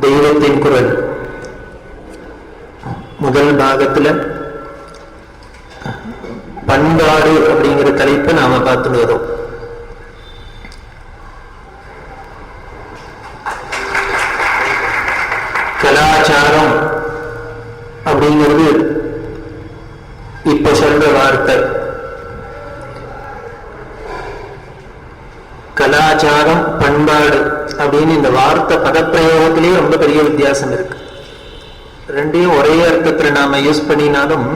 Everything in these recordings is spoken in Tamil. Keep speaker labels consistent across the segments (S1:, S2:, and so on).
S1: தெய்வத்தின் குரல் முதல் பாகத்துல பண்பாடு அப்படிங்கிற தலைப்பை நாம பார்த்துட்டு வரோம். கலாச்சாரம் அப்படிங்கிறது இப்ப சொல்ற வார்த்தை. கலாச்சாரம் பண்பாடு அப்படின்னு இந்த வார்த்தை பதப்பிரயோகத்திலேயே ரொம்ப பெரிய வித்தியாசம் இருக்கு. ரெண்டையும் ஒரே அர்த்தத்துல நாம யூஸ் பண்ணினாலும்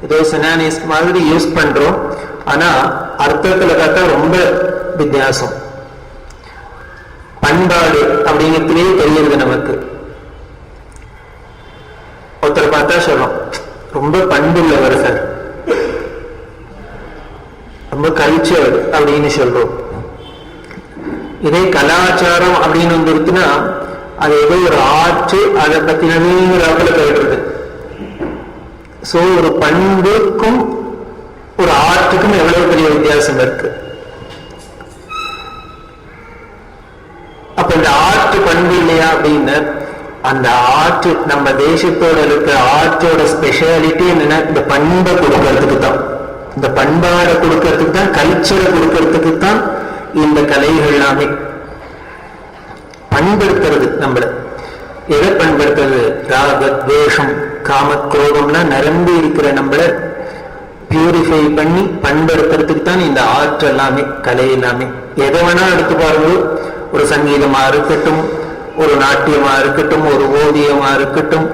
S1: ஏதோ சினானிஸ் மாதிரி யூஸ் பண்றோம், ஆனா அர்த்தத்துல பார்த்தா ரொம்ப வித்தியாசம். பண்பாடு அப்படிங்கிறதுலேயே தெரியுது நமக்கு. ஒருத்தர் பார்த்தா சொல்றோம் ரொம்ப பண்புள்ளவர் சார், ரொம்ப கல்ச்சர் அப்படின்னு சொல்றோம். இதே கலாச்சாரம் அப்படின்னு வந்துருக்குன்னா அது ஏதோ ஒரு ஆற்று, அதை பத்தினவங்கள போயிடுறது. சோ ஒரு பண்புக்கும் ஒரு ஆற்றுக்கும் எவ்வளவு பெரிய வித்தியாசம் இருக்கு. அப்ப இந்த ஆற்று பண்பு இல்லையா அப்படின்னு, அந்த ஆற்று நம்ம தேசத்தோட இருக்கிற ஆற்றோட ஸ்பெஷாலிட்டி என்னன்னா இந்த பண்பை கொடுக்கறதுக்கு தான், இந்த பண்பாடை கொடுக்கறதுக்கு தான், கல்ச்சரை கொடுக்கறதுக்கு தான் இந்த கலைகள் எல்லாமே பண்படுத்துறது. நம்மள எதை பண்படுத்துறது? ராக துவேஷம் காம குரோதம்லாம் நிரம்பி இருக்கிற நம்மள பியூரிஃபை பண்ணி பண்படுத்துறதுக்கு தான் இந்த ஆர்ட் எல்லாமே, கலை எல்லாமே. எதை வேணா எடுத்து பாருங்க, ஒரு சங்கீதமா இருக்கட்டும், ஒரு நாட்டியமா இருக்கட்டும், ஒரு ஓவியமா இருக்கட்டும்,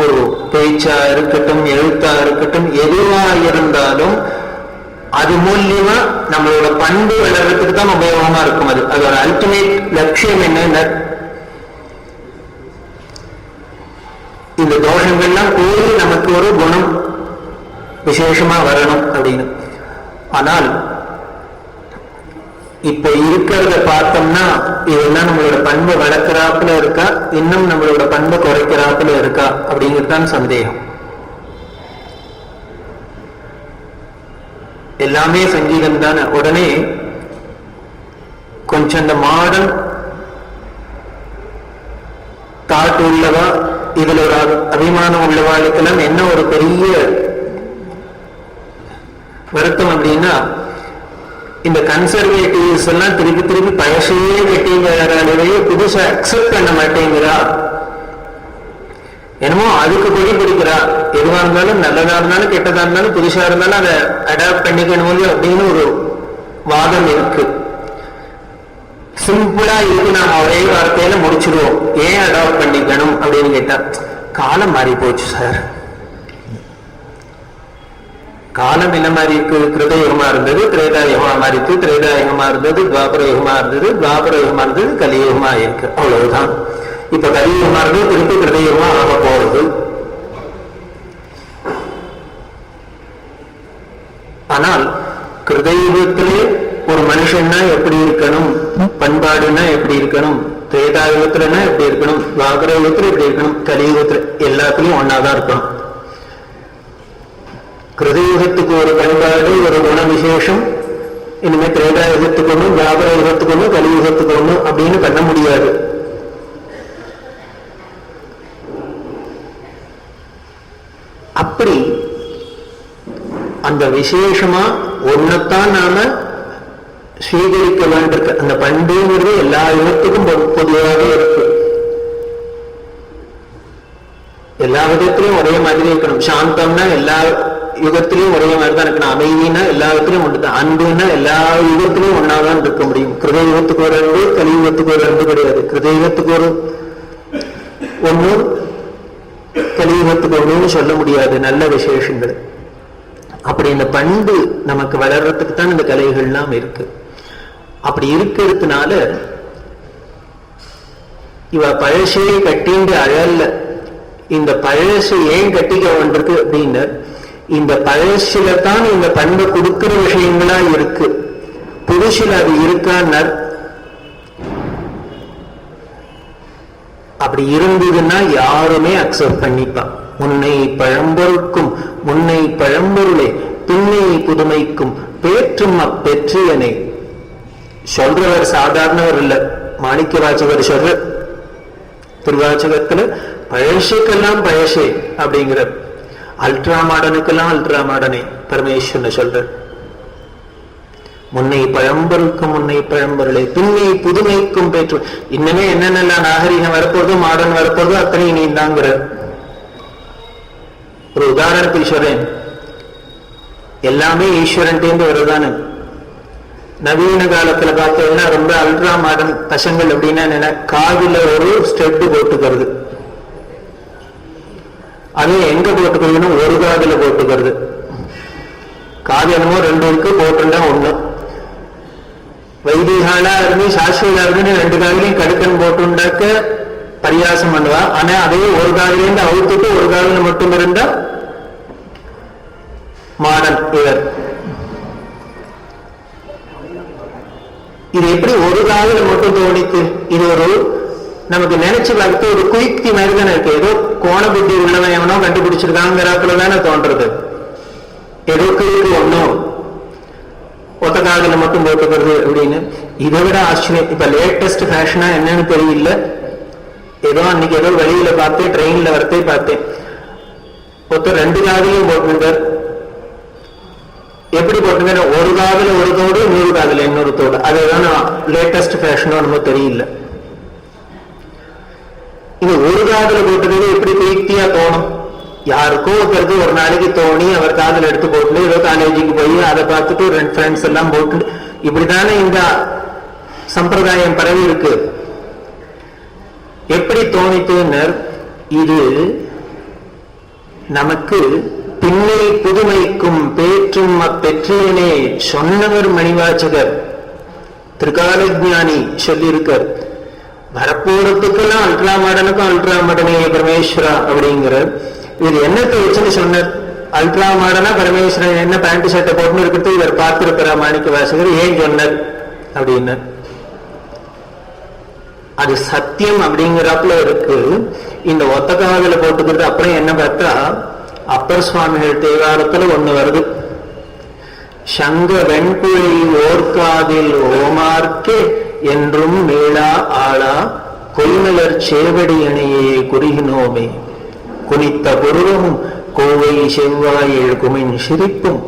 S1: ஒரு பேச்சா இருக்கட்டும், எழுத்தா இருக்கட்டும், எதுவா இருந்தாலும் அது மூலியமா நம்மளோட பண்பு வளர்றதுக்கு தான் உபயோகமா இருக்கும். அது ஒரு அல்டிமேட் லட்சியம் என்ன, இந்த தோஷங்கள்லாம் போய் நமக்கு ஒரு குணம் விசேஷமா வரணும் அப்படின்னு. ஆனால் இப்ப இருக்கிறத பார்த்தோம்னா இதெல்லாம் நம்மளோட பண்பை வளர்க்கிறாப்புல இருக்கா, இன்னும் நம்மளோட பண்பை குறைக்கிறாப்புல இருக்கா அப்படிங்கிறதுதான் சந்தேகம். எல்லாமே சங்கீதம் தானே. உடனே கொஞ்சம் இந்த மாடர்ன் தாட் உள்ளவா, இதுல ஒரு அபிமானம் உள்ளவாளுக்கெல்லாம் என்ன ஒரு பெரிய வருத்தம் அப்படின்னா, இந்த கன்சர்வேட்டிவ்ஸ் எல்லாம் திருப்பி திருப்பி பழசையே வெட்டிங்கிறாலே புதுசா அக்செப்ட் பண்ண மாட்டேங்கிறா. என்னமோ அதுக்கு கொடி பிடிக்கிறா. எதுவா இருந்தாலும் நல்லதா இருந்தாலும் கெட்டதா இருந்தாலும் புதுசா இருந்தாலும் அதை அடாப்ட் பண்ணிக்கணும் அப்படின்னு ஒரு வாதம் இருக்கு. சிம்பிளா இருக்கு, நாம ஒரே வார்த்தையில முடிச்சிடுவோம். ஏன் அடாப்ட் பண்ணிக்கணும் அப்படின்னு கேட்டா, காலம் மாறி போச்சு சார். காலம் என்ன மாதிரி இருக்கு? கிருதயுகமா இருந்தது, திரேதாயுகமா மாறி இருக்கு, திரேதாயுகமா இருந்தது, துவாபர யுகமா இருந்தது, துவாபர யுகமா இருந்தது, கலியுகமா இருக்கு, அவ்வளவுதான். இப்ப கலியுகமா இருந்தது திருப்பி கிருதயுகமா ஆக போறது. ஆனால் கிருதயுகத்திலே ஒரு மனுஷன்னா எப்படி இருக்கணும், பண்பாடுன்னா எப்படி இருக்கணும், திரேதாயுகத்துலன்னா எப்படி இருக்கணும், துவாபர யுகத்துல எப்படி இருக்கணும், கலியுகத்துல எல்லாத்துலயும் ஒன்னாதான் இருக்கணும். கிருதயுகத்துக்கு ஒரு பண்பாடு, ஒரு குண விசேஷம், இனிமே திரேதாயுகத்துக்கு ஒண்ணு, துவாபர யுகத்துக்கு ஒண்ணு, கலியுகத்துக்கு ஒண்ணு அப்படின்னு பண்ண முடியாது. அப்படி அந்த விசேஷமா ஒன்னத்தான் நாம ஸ்வீகரிக்க வேண்டியிருக்க. அந்த பண்புங்கிறது எல்லா யுகத்துக்கும் பொதுவாக இருக்கு. எல்லா விதத்திலையும் ஒரே மாதிரி இருக்கணும். சாந்தம்னா எல்லா யுகத்திலையும் ஒரே மாதிரி தான் இருக்கணும். அமைதினா எல்லா யுகத்திலையும் ஒன்றுதான். அன்புன்னா எல்லா யுகத்திலையும் ஒன்னாதான் இருக்க முடியும். கிருதயுகத்துக்கு ஒரு அன்பு, கலியுகத்துக்கு ஒரு அன்பு கிடையாது. கிருதயுகத்துக்கு ஒரு ஒண்ணு, கலியுகத்துக்கு ஒண்ணுன்னு சொல்ல முடியாது நல்ல விசேஷங்கள். அப்படி இந்த பண்பு நமக்கு வளர்றதுக்கு தான் இந்த கலைகள்லாம் இருக்கு. அப்படி இருக்கிறதுனால இவ பழசே கட்டின்ற அழல்ல. இந்த பழசு ஏன் கட்டிக்க வேண்டிருக்கு அப்படின்னு, இந்த பழசுல தான் இந்த பண்பை கொடுக்கிற விஷயங்களா இருக்கு. புதுசில் அது இருக்கான்னு அப்படி இருந்ததுன்னா யாருமே அக்செப்ட் பண்ணிப்பான். முன்னை பழம்பொருட்கும் முன்னை பழம்பொருளை பின்னை புதுமைக்கும் பேற்றும் அப்பெற்றியனை சொல்றவர் சாதாரணவர் இல்ல. மாணிக்க வாசகர் சொல்ற திருவாச்சகத்துல பழசுக்கெல்லாம் பழசே அப்படிங்கிற, அல்ட்ரா மாடனுக்கெல்லாம் அல்ட்ரா மாடனே பரமேஸ்வரன் சொல்ற. முன்னை பழம்பொருளுக்கும் முன்னை பழம்பொருளை பின்னை புதுமைக்கும் பெற்று. இன்னமே என்னென்னலாம் நாகரீகம் வரப்போதோ மாடர்ன் வரப்போதோ அத்தனை நீ தாங்கிற. ஒரு உதாரணத்துக்கு சொல்றேன், எல்லாமே ஈஸ்வரன்டேந்து வருதானு. நவீன காலத்துல பார்த்தோம்னா ரொம்ப அல்ட்ரா மாடர்ன் பசங்கள் அப்படின்னா என்ன, காதுல ஒரு ஸ்டெட் போட்டுக்கிறது. அது எங்க போட்டுக்கிறதுன்னு ஒரு காதுல போட்டுக்கிறது. காது என்னமோ ரெண்டு இருக்கு, போட்டுன்னா ஒண்ணு. வைதிகாலா இருந்து சாஸ்திரியா இருந்து ரெண்டு காதலையும் கடுக்கன் போட்டுண்டாக்க பரியாசம் பண்ணுவா. ஆனா அதே ஒரு காதலேருந்து அவுத்துட்டு ஒரு காதல மட்டும் இருந்தா மாடல் இவர். இது எப்படி ஒரு காதல மட்டும் தோணித்து? இது ஒரு நமக்கு நினைச்சு பார்த்து ஒரு குயிக்தி மாதிரி தானே இருக்கு. ஏதோ கோண புத்தி உள்ளவன் எவனோ கண்டுபிடிச்சிருக்காங்கிறாப்புல தானே தோன்றது. ஏதோ கிழக்கு ஒண்ணும் ஒத்த காதல மட்டும் போட்டுக்கிறது அப்படின்னு. இதை விட ஆச்சரியம், இப்ப லேட்டஸ்ட் ஃபேஷனா என்னன்னு தெரியல. ஏதோ அன்னைக்கு ஏதோ வெளியில பார்த்தேன், ட்ரெயின்ல வரத்தே பார்த்தேன், ஒருத்தர் ரெண்டு காதலையும் போட்டுருக்கார். எப்படி போட்டுங்க, ஒரு காதல ஒரு தோடு, இன்னொரு காதல இன்னொரு தோடு. அதுதான் லேட்டஸ்ட் ஃபேஷனோ நம்ம தெரியல. இது ஒரு காதல போட்டுக்கிறது எப்படி பிரீத்தியா தோணும்? யாருக்கோ ஒருத்தருக்கு ஒரு நாளைக்கு தோணி அவர் காதல் எடுத்து போட்டு ஏதோ காலேஜுக்கு போய் அதை பார்த்துட்டு ரெண்டு ஃப்ரெண்ட்ஸ் எல்லாம் போட்டு இப்படித்தானே இந்த சம்பிரதாயம் பரவி இருக்கு. எப்படி தோணித்துன்னு, இது நமக்கு பின்னை புதுமைக்கும் பேற்றும் அப்பெற்றியனே சொன்னவர் மணிவாச்சகர் திருக்காலஜானி சொல்லியிருக்கார். வரப்போறதுக்கெல்லாம் அல்ட்ரா மாடனுக்கும் அல்ட்ரா மாடனே பரமேஸ்வரா அப்படிங்கிற. இது என்னத்தை வச்சுன்னு சொன்னார்? அல்ட்ரா மாடனா பரமேஸ்வரன் என்ன பேண்ட் ஷர்ட்டை போட்டுன்னு இருக்கிறது இவர் பார்த்திருக்கிற மாணிக்க வாசகர் ஏன் சொன்னார் அப்படின்னு. அது சத்தியம் அப்படிங்கிறப்பல இருக்கு. இந்த ஒத்த காதல போட்டுக்கிறது. அப்புறம் என்ன பார்த்தா, அப்பர் சுவாமிகள் தேவாரத்துல ஒண்ணு வருது, சங்க வெண்குழி ஓர்காதில் ஓமார்க்கே என்றும் மேளா ஆளா கொய்மலர் சேவடி அணையே குறுகினோமே குனித்த புருவமும் கோவை செவ்வாயில் குமின் சிரிப்பும்.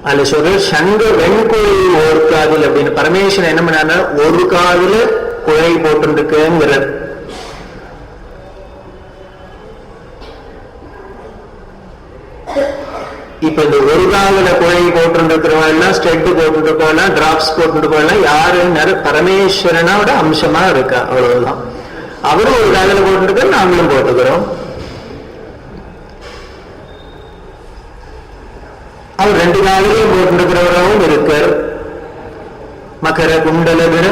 S1: அதுல சொல்ற சங்க வெண்குழி ஓர்காதில் அப்படின்னு. பரமேஸ்வரன் என்ன பண்ணாரு, ஒரு காதுல குழை போட்டுருக்குங்கிறார். இப்ப இந்த ஒரு காதல குழை போட்டுருக்கிறவெல்லாம் ஸ்டெட் போட்டுட்டு போகலாம், டிராப்ஸ் போட்டுட்டு போகலாம். யாருன்னு பரமேஸ்வரனோட அம்சமா இருக்கா, அவ்வளவுதான். அவரும் ஒரு காதல போட்டுருக்க, நாங்களும் போட்டுக்கிறோம். அவர் ரெண்டு காதலையும் போட்டுருக்கிறவராகவும் இருக்கார். மகர குண்டலவிட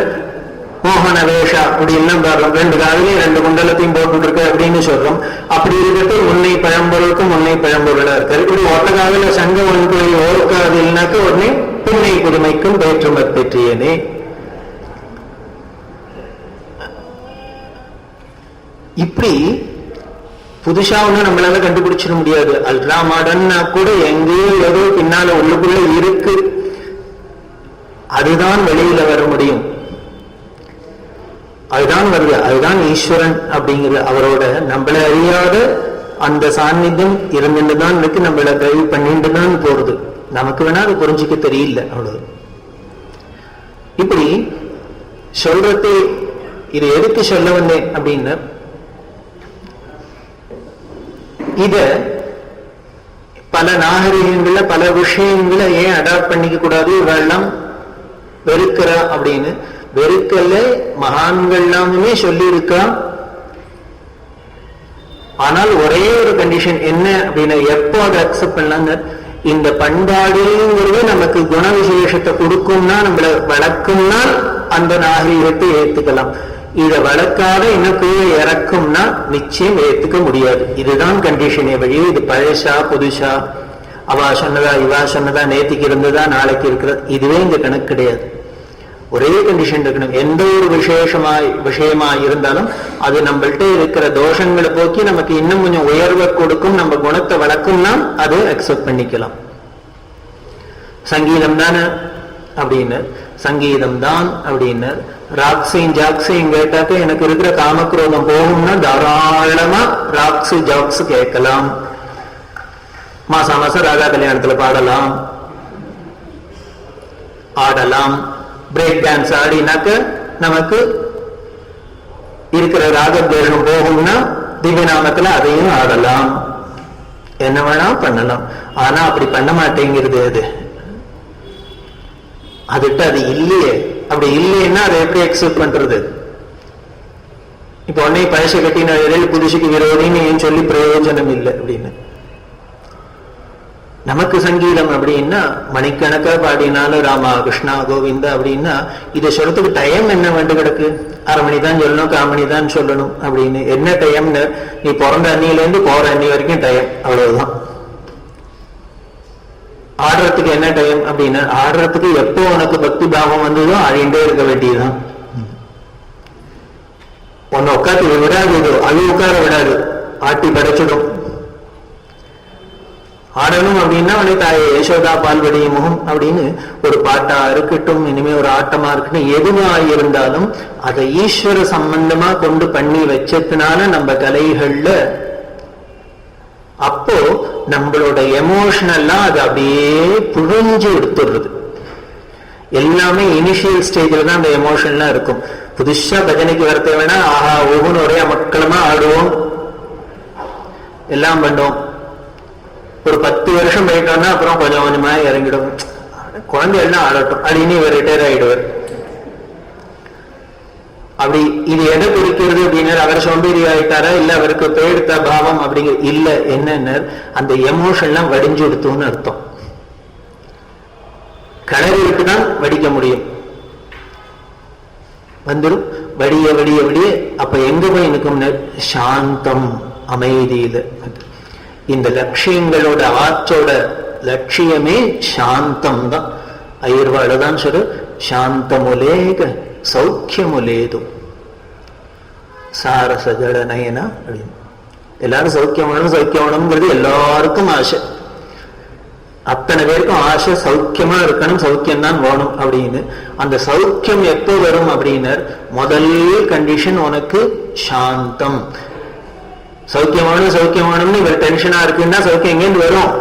S1: மோகன வேஷா அப்படின்லாம் பாடுறோம். ரெண்டு காதலையும் ரெண்டு குண்டலத்தையும் போட்டு இருக்க அப்படின்னு சொல்றோம். அப்படி இருக்கிறது முன்னை பழம்பொருளுக்கும் முன்னை பழம்பொருளா இருக்காரு. இப்படி ஒட்ட காதல சங்க ஒன்றுகளை ஓர்க்காதில்னாக்க உடனே பின்னை புதுமைக்கும் பேற்றுமற் பெற்றியனே. இப்படி புதுசா ஒண்ணு நம்மளால கண்டுபிடிச்சிட முடியாது. அல்ட்ரா மாடர்ன்னா கூட எங்கேயோ ஏதோ பின்னால உள்ளுக்குள்ள இருக்கு, அதுதான் வெளியில வர முடியும். அதுதான் வருது, அதுதான் ஈஸ்வரன் அப்படிங்கிறது. அவரோட நம்மள அறியாத அந்த சாநித்தியம் இருந்துட்டு தான் இருக்கு, நம்மள கைது பண்ணிட்டு தான் போறது. நமக்கு வேணா அது புரிஞ்சுக்க தெரியல, அவ்வளவு. இப்படி சொல்றது இது எதுக்கு சொல்ல வந்தேன் அப்படின்னா, இத பல நாகரிகங்கள்ல பல விஷயங்களை ஏன் அடாப்ட் பண்ணிக்க கூடாது, இவெல்லாம் வெறுக்கிறா அப்படின்னு. வெறுக்கல்ல, மகான்கள் எல்லாமே சொல்லி இருக்கா. ஆனால் ஒரே ஒரு கண்டிஷன் என்ன அப்படின்னா, எப்போ அதை அக்செப்ட் பண்ணலாங்க, இந்த பண்பாடுங்கிறது நமக்கு குண விசேஷத்தை கொடுக்கும்னா, நம்மள வளர்க்கும்னா அந்த நாகரிகத்தை ஏத்துக்கலாம். இதை வளர்க்காத இன்னும் கீழே இறக்கும்னா நிச்சயம் ஏத்துக்க முடியாது. இதுதான் கண்டிஷனே வழி. இது பழசா புதுசா, அவா சொன்னதா இவா சொன்னதா, நேத்திக்கு இருந்ததா நாளைக்கு இருக்கிறது, இதுவே இங்க கணக்கு கிடையாது. ஒரே கண்டிஷன் இருக்கணும். எந்த ஒரு விஷயமா இருந்தாலும் அது நம்மள்கிட்ட இருக்கிற தோஷங்களை போக்கி நமக்கு இன்னும் கொஞ்சம் உயர்வை கொடுக்கும், நம்ம குணத்தை வளர்க்கும்னா அது அக்செப்ட் பண்ணிக்கலாம். சங்கீதம் தானே அப்படின்னு, சங்கீதம் தான் அப்படின்னு, ராக்ஸையும் ஜாக்ஸையும் கேட்டாக்க எனக்கு இருக்கிற காமக்ரோதம் போகும்னா தாராளமா ராக்ஸு ஜாக்ஸ் கேட்கலாம். மாசம் மாசம் ராதா கல்யாணத்துல பாடலாம், ஆடலாம். பிரேக் டான்ஸ் ஆடினாக்க நமக்கு இருக்கிற ராகத்வேஷம் போகும்னா திவ்ய நாமத்துல அதையும் ஆடலாம், என்ன வேணா பண்ணலாம். ஆனா அப்படி பண்ண மாட்டேங்கிறது அது. அதுட்டு அது இல்லையே. அப்படி இல்லைன்னா அதை எப்படி அக்செப்ட் பண்றது? இப்ப உடனே பழச கட்டின புதுசுக்கு விரோதின்னு ஏன் சொல்லி பிரயோஜனம் இல்லை அப்படின்னு. நமக்கு சங்கீதம் அப்படின்னா மணிக்கணக்கா பாடினாலும் ராமா கிருஷ்ணா கோவிந்தா அப்படின்னா இதை சொல்றதுக்கு டைம் என்ன வேண்டு கிடக்கு? 1/2 மணி தான் சொல்லணும், 1/4 மணி தான் சொல்லணும் அப்படின்னு. என்ன டைம்னு நீ பிறந்த அன்னியிலேருந்து போற அன்னி வரைக்கும் டைம், அவ்வளவுதான். ஆடுறதுக்கு என்ன டைம் அப்படின்னா ஆடுறதுக்கு எப்போ உனக்கு பக்தி பாவம் வந்ததோ ஆடிண்டே இருக்க வேண்டியதுதான். உன்னை உட்காந்து விடாது, அது உட்கார விடாது, ஆட்டி படைச்சிடும். ஆடணும் அப்படின்னா அவனை தாயே யசோதா பால்வடிய முகம் அப்படின்னு ஒரு பாட்டா இருக்கட்டும், இனிமே ஒரு ஆட்டமா இருக்கட்டும், எதுவா இருந்தாலும் அதை ஈஸ்வர சம்பந்தமா கொண்டு பண்ணி வச்சதுனால நம்ம கலைகள்ல அப்போ நம்மளோட எமோஷனல்லாம் அது அப்படியே புழிஞ்சு எடுத்துடுறது. எல்லாமே இனிஷியல் ஸ்டேஜ்ல தான் அந்த எமோஷன்லாம் இருக்கும். புதுசா பஜனைக்கு வரத்த வேணா ஆஹா ஒவ்வொன்று ஒரே மக்களமா ஆடுவோம், எல்லாம் பண்ணுவோம். ஒரு 10 வருஷம் போயிட்டோம்னா அப்புறம் கொஞ்சம் கொஞ்சமா இறங்கிடும். குழந்தை எல்லாம் ஆடட்டும் அப்படின்னு இவர் ரிட்டையர் ஆயிடுவார். அப்படி இது எதை குறிக்கிறது அப்படின்னா அவர் சோம்பேறி ஆயிட்டாரா இல்ல அவருக்கு பேடுத்த பாவம் அப்படிங்கிற இல்ல, என்னன்னு அந்த எமோஷன்லாம் வடிஞ்சு எடுத்தோம்னு அர்த்தம். கலருக்கு தான் வடிக்க முடியும், வந்துடும் வடிய வடிய வடிய. அப்ப எங்க போய் நிற்கும்? சாந்தம், அமைதியில. இந்த லட்சியங்களோட ஆற்றோட லட்சியமே சாந்தம் தான். ஐயர்வாடுதான் சொல்லு, சாந்தமுலேக சௌக்கியமுலேது சாரச ஜட நயனா அப்படின்னு. எல்லாரும் சௌக்கியம் வேணும் சௌக்கியம் வேணும்ங்கிறது எல்லாருக்கும் ஆசை. அத்தனை பேருக்கும் ஆசை சௌக்கியமா இருக்கணும், சௌக்கியம் தான் வேணும் அப்படின்னு. அந்த சௌக்கியம் எப்போ வரும் அப்படின்னா முதல் கண்டிஷன் உனக்கு சாந்தம். சௌக்கியமானும்னு இவர் டென்ஷனா இருக்குன்னா சௌக்கியம் எங்கேருந்து வரும்?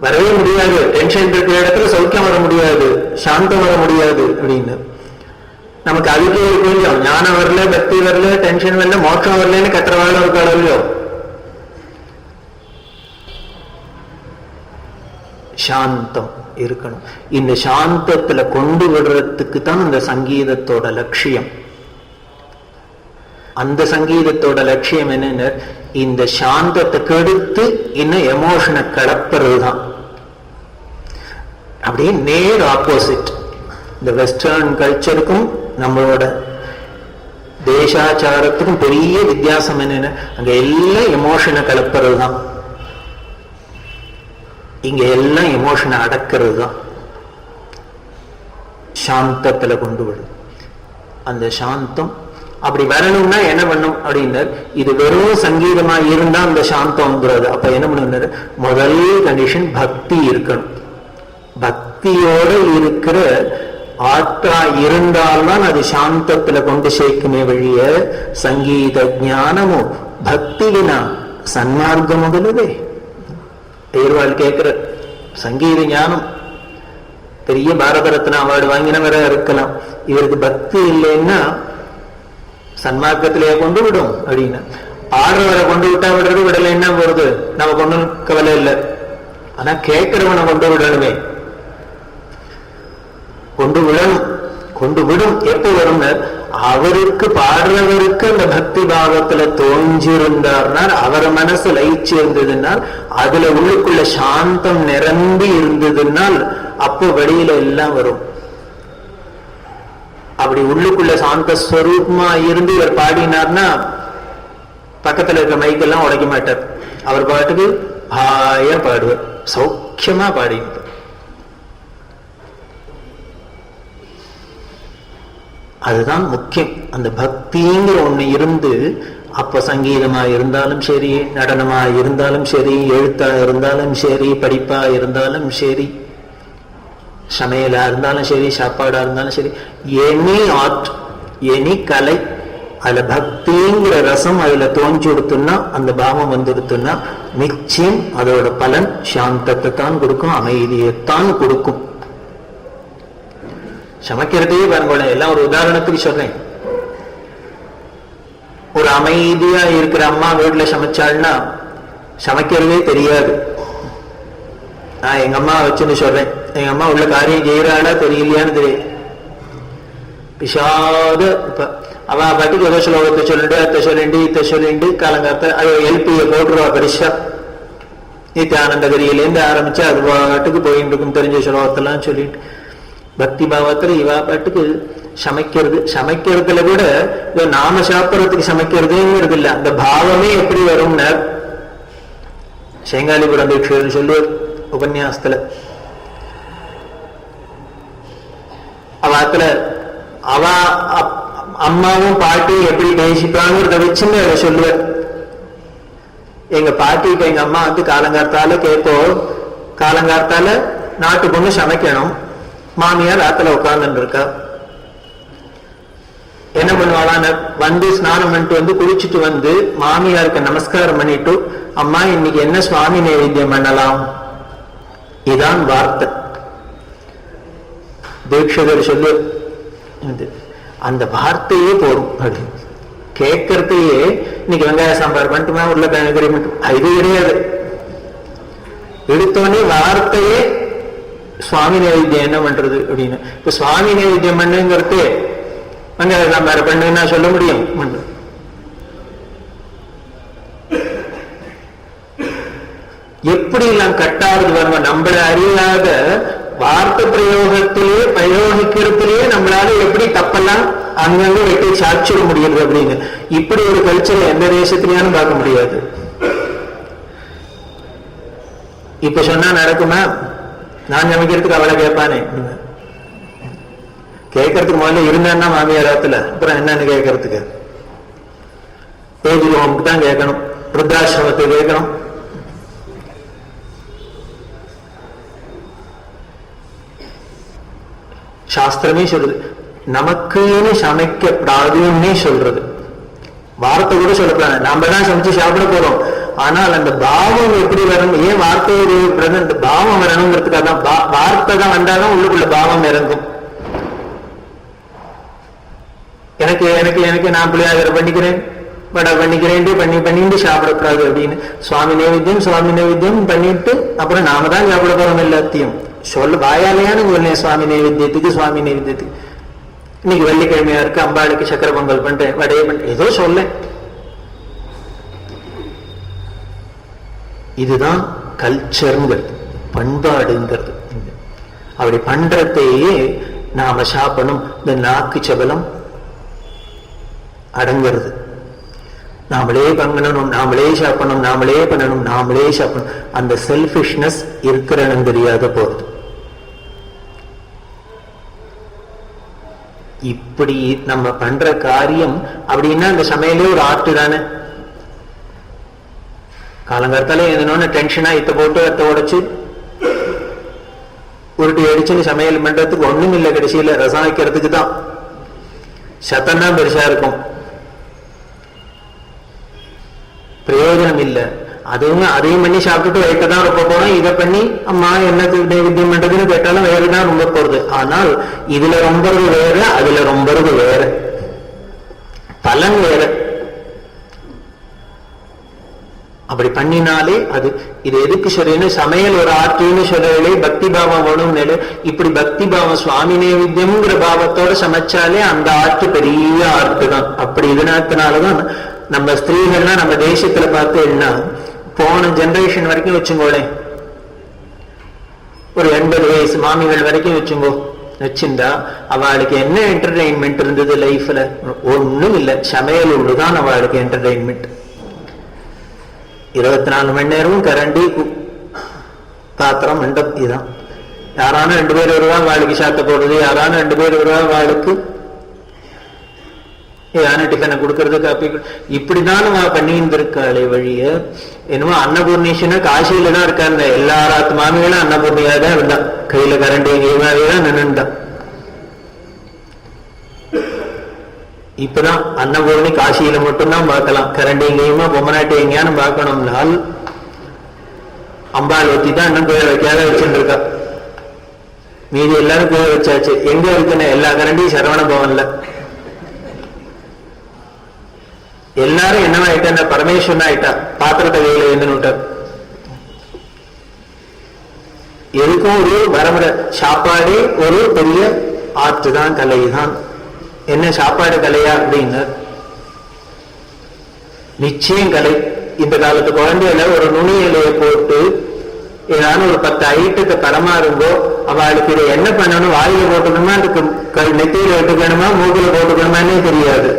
S1: வரவே முடியாது. டென்ஷன் இருக்கிற இடத்துல சௌக்கியம் வர முடியாது, சாந்தம் வர முடியாது அப்படின்னு. நமக்கு அதுக்கே இருக்கு இல்லையோ, ஞானம் வரல, பக்தி வரல, டென்ஷன் வரல, மோட்சம் வரலன்னு கட்டுறவாழ இருக்காள் இல்லையோ. சாந்தம் இருக்கணும். இந்த சாந்தத்துல கொண்டு விடுறதுக்கு தான் இந்த சங்கீதத்தோட லட்சியம். அந்த சங்கீதத்தோட லட்சியம் என்னன்னு இந்த சாந்தத்தை கெடுத்து இன்னும் எமோஷனை கலப்புறது தான். அப்படியே நேர் ஆப்போசிட். இந்த வெஸ்டர்ன் கல்ச்சருக்கும் நம்மளோட தேசாச்சாரத்துக்கும் பெரிய வித்தியாசம் என்னன்னு அங்க எல்லாம் எமோஷனை கலப்புறது தான், இங்க எல்லாம் எமோஷனை அடக்கிறது தான். சாந்தத்துல கொண்டு விடும். அந்த சாந்தம் அப்படி வரணும்னா என்ன பண்ணும் அப்படின்னா இது வெறும் சங்கீதமா இருந்தா அந்த சாந்தம் வந்துடாது. அப்ப என்ன பண்ணு, முதல் கண்டிஷன் பக்தி இருக்கணும். பக்தியோட இருக்கிற ஆற்றா இருந்தால்தான் அது சாந்தத்துல கொண்டு சேர்க்குமே வழிய சங்கீத ஞானமும் பக்தி வினா சன்மார்க்கம் முதலுதே. தேர்வாள் கேட்கிற சங்கீத ஞானம் பெரிய பாரத ரத்னா அவார்டு வாங்கினவர இருக்கலாம், இவருக்கு பக்தி இல்லைன்னா சன்மார்க்கத்திலேயே கொண்டு விடும் அப்படின்னு. ஆடுறவரை கொண்டு விட்டா விடுறது, விடலை என்ன போறது, நம்ம கொண்டு கவலை இல்லை. ஆனா கேட்கிறவனை கொண்டு விடணுமே, கொண்டு விடணும். கொண்டு விடும் எப்ப வரும்னு அவருக்கு பாடுறவருக்கு அந்த பக்தி பாவத்துல தோன்றிருந்தார்னா, அவர் மனசு லயிச்சு இருந்ததுனால், அதுல உள்ளுக்குள்ள சாந்தம் நிரம்பி இருந்ததுனால் அப்போ வெளியில எல்லாம் வரும். அப்படி உள்ளுக்குள்ள சாந்த ஸ்வரூபமா இருந்து இவர் பாடினார்னா பக்கத்துல இருக்க மைக்கெல்லாம் உடைக்க மாட்டார். அவர் பாட்டுக்கு ஹாயா பாடுவார், சௌக்கியமா பாடினார். அதுதான் முக்கியம். அந்த பக்திங்கிற ஒண்ணு இருந்து அப்ப சங்கீதமா இருந்தாலும் சரி, நடனமா இருந்தாலும் சரி, எழுத்தா இருந்தாலும் சரி, படிப்பா இருந்தாலும் சரி, சமையலா இருந்தாலும் சரி, சாப்பாடா இருந்தாலும் சரி, எனி ஆர்ட், எனி கலை, அதுல பக்திங்கிற ரசம் அதுல தோன்றி கொடுத்துன்னா, அந்த பாவம் வந்துடுத்துன்னா நிச்சயம் அதோட பலன் சாந்தத்தை தான் கொடுக்கும், அமைதியைத்தான் கொடுக்கும். சமைக்கிறதையே பாருங்க, எல்லாம் ஒரு உதாரணத்துக்கு சொல்றேன். ஒரு அமைதியா இருக்கிற அம்மா வீட்டுல சமைச்சாள்னா சமைக்கிறதே தெரியாது. நான் எங்க அம்மா வச்சுன்னு சொல்றேன், எங்க அம்மா உள்ள காரியம் செய்யறாளா தெரியலையான்னு தெரியும். பிசாத இப்ப அவ பாட்டுக்கு ஏதோ ஸ்லோகத்தை சொல்லிட்டு அத்தை சொல்லிண்டு இத்தை சொல்லிண்டு காலங்காத்த அது எல்பியை போட்டுருவா பெருசா. நித்தியானந்தகிரியிலேருந்து ஆரம்பிச்சா அது பாட்டுக்கு போயிட்டு இருக்கும் தெரிஞ்ச ஸ்லோகத்தெல்லாம் சொல்லிட்டு. பக்தி பாவத்துல இவா பாட்டுக்கு சமைக்கிறது, சமைக்கிறதுல கூட இதோ நாம சாப்பிட்றதுக்கு சமைக்கிறதுங்கிறது இல்லை, அந்த பாவமே எப்படி வரும்னா சேங்காலிபுரம் தீட்சிதர் சொல்லுவார் உபன்யாசத்துல. அவாத்துல அவ அம்மாவும் பாட்டியும் எப்படி பேசிப்பாங்கிறத வச்சுன்னு அதை சொல்லுவார். எங்க பாட்டிக்கு எங்க அம்மா வந்து காலங்கார்த்தால கேட்போம், காலங்கார்த்தால நாட்டு பொண்ணு சமைக்கணும், மாமியார் ஆத்துல உட்கார்ந்துட்டு இருக்கா. என்ன பண்ணுவாளான்னு வந்து ஸ்நானம் பண்ணிட்டு வந்து குளிச்சுட்டு வந்து மாமியாருக்கு நமஸ்காரம் பண்ணிட்டு, அம்மா இன்னைக்கு என்ன சுவாமி நைவேத்தியம் பண்ணலாம், இதான் வார்த்தை. தீட்சிதர் சொல்லு, அந்த வார்த்தையே போரும். அது கேட்கறதையே இன்னைக்கு வெங்காய சாம்பார் பண்ணிட்டுமா, உருளைக்கிழங்கு கறி மட்டும், இது கிடையாது. எடுத்தோடனே வார்த்தையே சுவாமி நைவேத்தியம் என்ன பண்றது அப்படின்னு. இப்ப சுவாமி நைவேத்தியம் பண்ணுங்கிறது வெங்காய சாம்பார் பண்ணுன்னா சொல்ல முடியும்? எப்படி எல்லாம் கட்டாவது வருமா, நம்மள அறியாத வார்த்தை பிரயோகத்திலே பிரயோகிக்கிறதுலயே நம்மளால எப்படி தப்பெல்லாம் அங்கங்க வெட்டி சாட்சிட முடியுது அப்படின்னு. இப்படி ஒரு கல்ச்சர் எந்த தேசத்திலையும் பார்க்க முடியாது. இப்ப சொன்னா நடக்குமா? நான் சமைக்கிறதுக்கு அவளை கேட்பானே, கேட்கறதுக்கு முதல்ல இருந்தான்னா மாமியாரத்துல, அப்புறம் என்னன்னு கேட்கறதுக்கு ஏஜ் ஹோமுக்கு தான் கேட்கணும், விருத்தாசிரமத்தை கேட்கணும். சாஸ்திரமே சொல்றது நமக்குன்னு சமைக்கப்படாதுன்னே சொல்றது. வார்த்தை கூட சொல்லப்படாது, நாம தான் சமைச்சு சாப்பிட போறோம். ஆனால் அந்த பாவம் எப்படி வரணும், ஏன் வார்த்தை பிரதன்ட் பாவம் வரணுங்கிறதுக்காக தான். வார்த்தை தான் வந்தாதான் உள்ளுக்குள்ள பாவம் இறங்கும். எனக்கு எனக்கு எனக்கு நான் புளியாதரை பண்ணிக்கிறேன், வடை பண்ணிக்கிறேன், பண்ணிட்டு சாப்பிடக்கூடாது அப்படின்னு சுவாமி நைவேத்தியம் பண்ணிட்டு அப்புறம் நாம தான் சாப்பிட போறோம் எல்லாத்தையும். சொல்ல வாயாலையானு சொன்னேன் சுவாமி நைவேத்தியத்துக்கு. இன்னைக்கு வெள்ளிக்கிழமையா இருக்கு, அம்பாளுக்கு சக்கரை பொங்கல் பண்றேன், வடையை பண்றேன், ஏதோ சொல்ல. இதுதான் கல்ச்சருங்கிறது, பண்பாடுங்கிறது. அப்படி பண்றதையே நாம சாப்பிடணும். இந்த நாக்கு சபலம் அடங்கிறது. நாமளே பண்ணணும், நாமளே சாப்பிடணும், நாமளே பண்ணணும், நாமளே சாப்பிடணும். அந்த செல்ஃபிஷ்னஸ் இருக்கிறன்னு தெரியாத போறது. இப்படி நம்ம பண்ற காரியம் அப்படின்னா அந்த சமையலே ஒரு ஆர்ட் தானே. காலங்காலத்தாலே எதனோன்னு டென்ஷனா இத்த போட்டு அத்தை உடைச்சு உருட்டி அடிச்சுன்னு சமையல் பண்றதுக்கு ஒண்ணும் இல்லை. கடைசியில ரசம் வைக்கிறதுக்கு தான் சத்தம் தான் பெருசா இருக்கும், பிரயோஜனம் இல்லை. அதுவும் அதையும் பண்ணி சாப்பிட்டுட்டு வயிற்று தான் ரொம்ப போறோம். இதை பண்ணி அம்மா என்ன நைவேத்தியம் பண்றதுன்னு கேட்டாலும் வேறு தான் ரொம்ப போறது. ஆனால் இதுல ரொம்பது வேற, அதுல ரொம்பது வேற, பலன் வேற. அப்படி பண்ணினாலே அது இது எதுக்கு சொல்றேன்னு, சமையல் ஒரு ஆர்ட்னு சொல்லலே பக்தி பாவம் வேணும். இப்படி பக்தி பாவம் சுவாமி நைவேத்தியம்ங்கிற பாவத்தோட சமைச்சாலே அந்த ஆர்ட் பெரிய ஆர்ட் தான். அப்படி இதனாலதான் நம்ம ஸ்திரீகள்லாம் நம்ம தேசத்துல பார்த்து என்ன போன ஜெனரேஷன் வரைக்கும் வச்சுங்கோளே, ஒரு 80 வயசு மாமிகள் வரைக்கும் வச்சிருந்தா அவளுக்கு என்ன என்டர்டெயின்மெண்ட் இருந்தது லைஃப்ல? ஒண்ணும் இல்லை, சமையல் உள்ளுதான் அவளுக்கு என்டர்டெயின்மெண்ட். 24 மணி நேரமும் கரண்டி பாத்திரம் மண்டப் இதுதான். யாரான 2 பேர் வருவா அவளுக்கு சாத்த போடுறது, யாரான 2 பேர் வருவா அவளுக்கு யானை டிஃபனை கொடுக்கறது, காப்பி, இப்படிதான் பண்ணியிருந்திருக்காளே வழிய என்னமோ அன்னபூர்ணேஸ்வரனா காசியில தான் இருக்காங்க. எல்லா மாமிகளும் அன்னபூர்ணியா தான் இருந்தான். கையில கரண்டி எங்கேயுமாவே தான் நின்றுட்டான். இப்பதான் அன்னபூர்ணி காசியில மட்டும்தான் பார்க்கலாம். கரண்டி எங்கேயுமா பொம்மநாட்டி எங்கேயானு பார்க்கணும்னால் அம்பாள் ஒத்தி தான் இன்னும் கோயில் வைக்காத வச்சுட்டு இருக்கா. மீதி எல்லாரும் கோயில் வச்சாச்சு. எங்க இருக்குன்னு எல்லா கரண்டியும் சரவண பவன்ல. எல்லாரும் என்னவாயிட்டா பரமேஸ்வரன் ஆயிட்டா. பாத்திரத்தை கையில என்னன்னு எதுக்கும் ஒரு வரமுறை. சாப்பாடு ஒரு பெரிய ஆர்ட் தான், கலை தான். என்ன சாப்பாடு கலையா அப்படின்னு நிச்சயம் கலை. இந்த காலத்து குழந்தையில ஒரு நுனி இலையை போட்டு ஏதாவது ஒரு 10 ஐட்டத்தை பரமாறுங்கோ, அவளுக்கு இதை என்ன பண்ணணும், வாயில போட்டுக்கணுமா, அதுக்கு நெத்தியில வெட்டுக்கணுமா, மூக்கில போட்டுக்கணுமானே தெரியாது.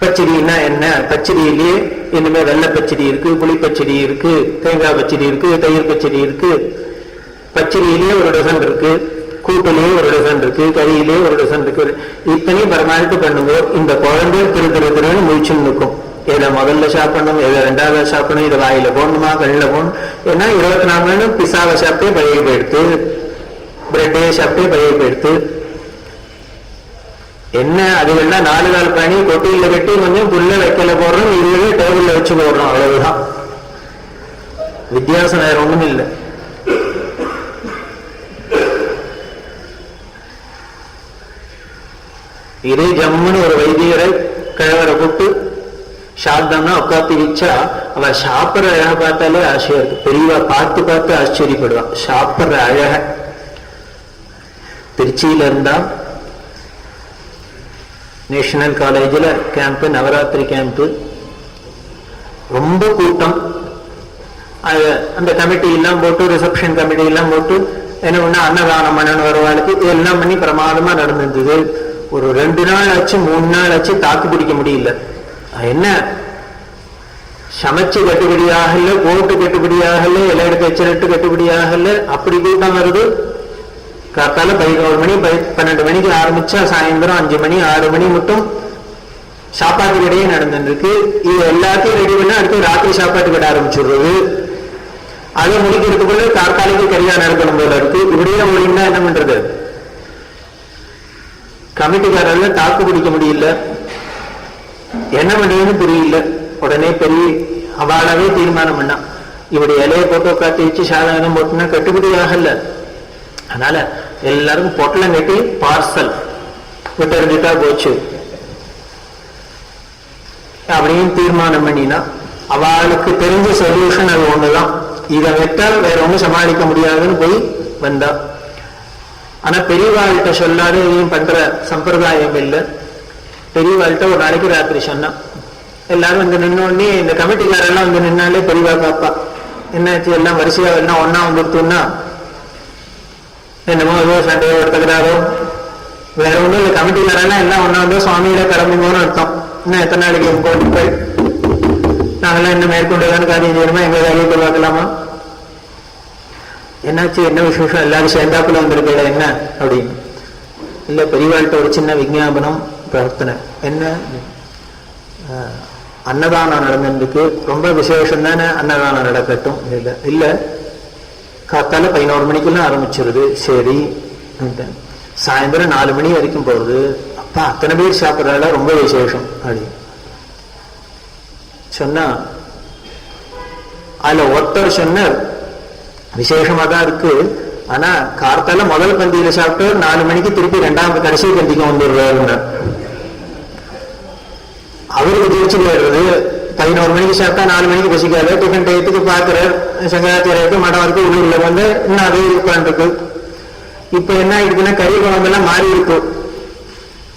S1: பச்சடின்னா என்ன, பச்சடியிலேயே இனிமே வெள்ளை பச்சடி இருக்கு, புளி பச்சடி இருக்கு, தேங்காய் பச்சடி இருக்கு, தயிர் பச்சடி இருக்கு. பச்சடியிலேயே ஒரு டசன் இருக்கு, கூட்டிலேயே ஒரு டசன் இருக்கு, கறியிலேயே ஒரு டசன் இருக்கு. இத்தனையும் பரமாறிட்டு பண்ணுவோம். இந்த குழந்தை திருன்னு முழிச்சுன்னு இருக்கும். எதை முதல்ல சாப்பிடணும், எதை ரெண்டாவது சாப்பிடணும், இதை வாயில போடணுமா, கண்ணில் போடணும். ஏன்னா 24 மணி நேரம் பிசாவை சாப்பிட்டே பழகி போயிடுத்து, பிரெட்டே சாப்பிட்டே பழகி போயிடுத்து. என்ன அதுகள்லாம் 4 நாள் பண்ணி கொட்டியில கட்டி கொஞ்சம் புல்ல வைக்கல போடுறோம், இதுவே டேபிள்ல வச்சு போடுறோம். அவ்வளவுதான் வித்தியாசம், வேற ஒண்ணும் இல்லை. இதே ஜம்முன்னு ஒரு வைத்தியரை கிழவரை கூட்டு சாப்பிட்டோம்னா உட்காந்து வச்சா அவ சாப்பிட்ற அழக பார்த்தாலே ஆசையா இருக்கு. பெரியவா பார்த்து பார்த்து ஆச்சரியப்படுவான் சாப்பிட்ற அழக. திருச்சியில இருந்தா நேஷனல் காலேஜில் கேம்ப், நவராத்திரி கேம்ப், ரொம்ப கூட்டம். அந்த கமிட்டி எல்லாம் போட்டு, ரிசப்ஷன் கமிட்டி எல்லாம் போட்டு என்ன பண்ணா அன்னதானம் பண்ணணும் வருவாளுக்கு எல்லாம் பண்ணி பிரமாதமா நடந்திருந்தது. ஒரு 2 நாள் ஆச்சு, 3 நாள் ஆச்சு, தாக்கு பிடிக்க முடியல. என்ன சமைச்சு கட்டுப்படியாகல, போட்டு கட்டுப்படியாகல, இலை எடுத்து எச்சரிட்டு கட்டுப்படியாகல. அப்படி கூட்டம் வருது. காத்தால 11 மணி 12 மணிக்கு ஆரம்பிச்சா சாயந்தரம் 5 மணி 6 மணி மட்டும் சாப்பாட்டு கடையே நடந்துருக்கு. இது எல்லாத்தையும் ரெடி பண்ணா அடுத்து ராத்திரி சாப்பாட்டு கடை ஆரம்பிச்சுடுறது. அதை முடிக்கிறதுக்குள்ள கார்த்தாலைக்கு கரியான இருக்கணும் போல இருக்கு. இப்படியே முடியும்னா என்ன பண்றது? கமிட்டிக்காரர்கள் தாக்கு பிடிக்க முடியல, என்ன பண்றதுன்னு புரியல. உடனே பெரிய அவளாவே தீர்மானம் பண்ணா, இப்படி இலையை போட்டு உட்காந்து வச்சு சாதனம் போட்டுனா கட்டுப்படி ஆகல. அதனால எல்லாருக்கும் பொட்டலம் கட்டி பார்சல் விட்டு போச்சு அப்படின்னு தீர்மானம் பண்ணினா, அவளுக்கு தெரிஞ்ச சொல்யூஷன் அது ஒண்ணுதான். இதை விட்டால் வேற ஒன்றும் சமாளிக்க முடியாதுன்னு போய் வந்தா. ஆனா பெரியவாழ்கிட்ட சொல்லாத எதையும் பண்ற சம்பிரதாயம் இல்லை. பெரியவாழ்கிட்ட ஒரு நாளைக்கு ராத்திரி சொன்னா, எல்லாரும் வந்து நின்னோடனே இந்த கமிட்டிக்காரெல்லாம் வந்து நின்னாலே பெரியவா பாப்பா என்னாச்சு, எல்லாம் வரிசையா எல்லாம் ஒன்னா வந்துருத்தோம்னா என்னமோ ஏதோ சண்டையோ எடுத்துக்கிறாரோ வேற ஒன்றும் இல்லை. கமிட்டிக்காரெல்லாம் எல்லாம் ஒன்னா வந்து சுவாமியில கிளம்புங்கன்னு அர்த்தம். இன்னும் எத்தனை நாளைக்கு கோட்டைகள் நாங்கெல்லாம் இன்னும் மேற்கொண்டுதான் காரியம் செய்யணுமா, எங்க காரியத்தை பார்க்கலாமா, என்னாச்சு, என்ன விசேஷம், எல்லாரும் சேர்ந்தாப்புல வந்திருக்கல என்ன அப்படின்னு. இல்ல பெரியவாழ்கிட்ட ஒரு சின்ன விஞ்ஞாபனம் பிரார்த்தனை. என்ன, அன்னதானம் நடந்திருக்கு, ரொம்ப விசேஷம் தானே, அன்னதானம் நடக்கட்டும். இல்லை இல்லை, காத்தால 11 மணிக்கெல்லாம் ஆரம்பிச்சிருது. சரி, சாயந்தரம் 4 மணி வரைக்கும் போகுது. அப்பா அத்தனை பேர் சாப்பிட்றதால ரொம்ப விசேஷம் அப்படின்னு சொன்னா, அதுல ஒருத்தர் சொன்னார் விசேஷமா தான் இருக்கு, ஆனா கார்த்தால முதல் பந்தியில சாப்பிட்டு 4 மணிக்கு திருப்பி 2ஆம் கடைசி பந்திக்கு வந்துடுறாரு. அவருக்கு திருச்சி போயிடுறது. 11 மணிக்கு சாப்பிட்டா 4 மணிக்கு பசிக்காது. டிஃபன் டயத்துக்கு பாக்குறாரு, சங்கராச்சாரியருக்கு மடம் இருக்கு, உள்ளூர்ல வந்து இன்னும் அதே உட்காந்துருக்கு. இப்ப என்ன ஆயிடுச்சுன்னா கறி குழம்பெல்லாம் மாறி இருக்கு.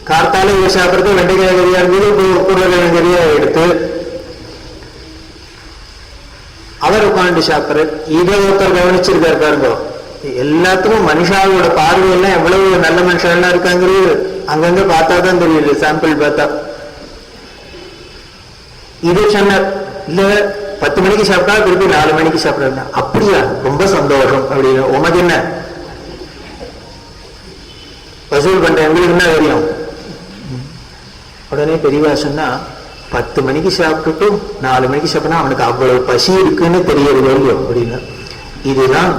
S1: கார்த்தால இவர் சாப்பிட்றது வெண்டைக்காய் கறியா இருந்தது, உருளைக்கிழங்கு கறியா எடுத்து அவர் உட்காந்து சாப்பிட்ற. இதை ஒருத்தர் கவனிச்சிருக்காரு பாருங்க. எல்லாத்துக்கும் மனுஷாவோட பார்வையெல்லாம் எவ்வளவு நல்ல மனுஷெல்லாம் இருக்காங்கிறது அங்கங்க பார்த்தா தான் தெரியுது, சாம்பிள் பார்த்தா. இது சொன்னார், இல்ல 10 மணிக்கு சாப்பிட்டா திருப்பி 4 மணிக்கு சாப்பிட்றா. அப்படியா, ரொம்ப சந்தோஷம் அப்படின்னு. உமக்கு என்ன வசூல் பண்ற, எங்களுக்கு என்ன தெரியும். உடனே பெரியவா சொன்னா, 10 மணிக்கு சாப்பிட்டுட்டு 4 மணிக்கு சாப்பிட்டா அவனுக்கு அவ்வளவு பசி இருக்குன்னு தெரியறது இல்லையோ அப்படின்னு. இதுதான்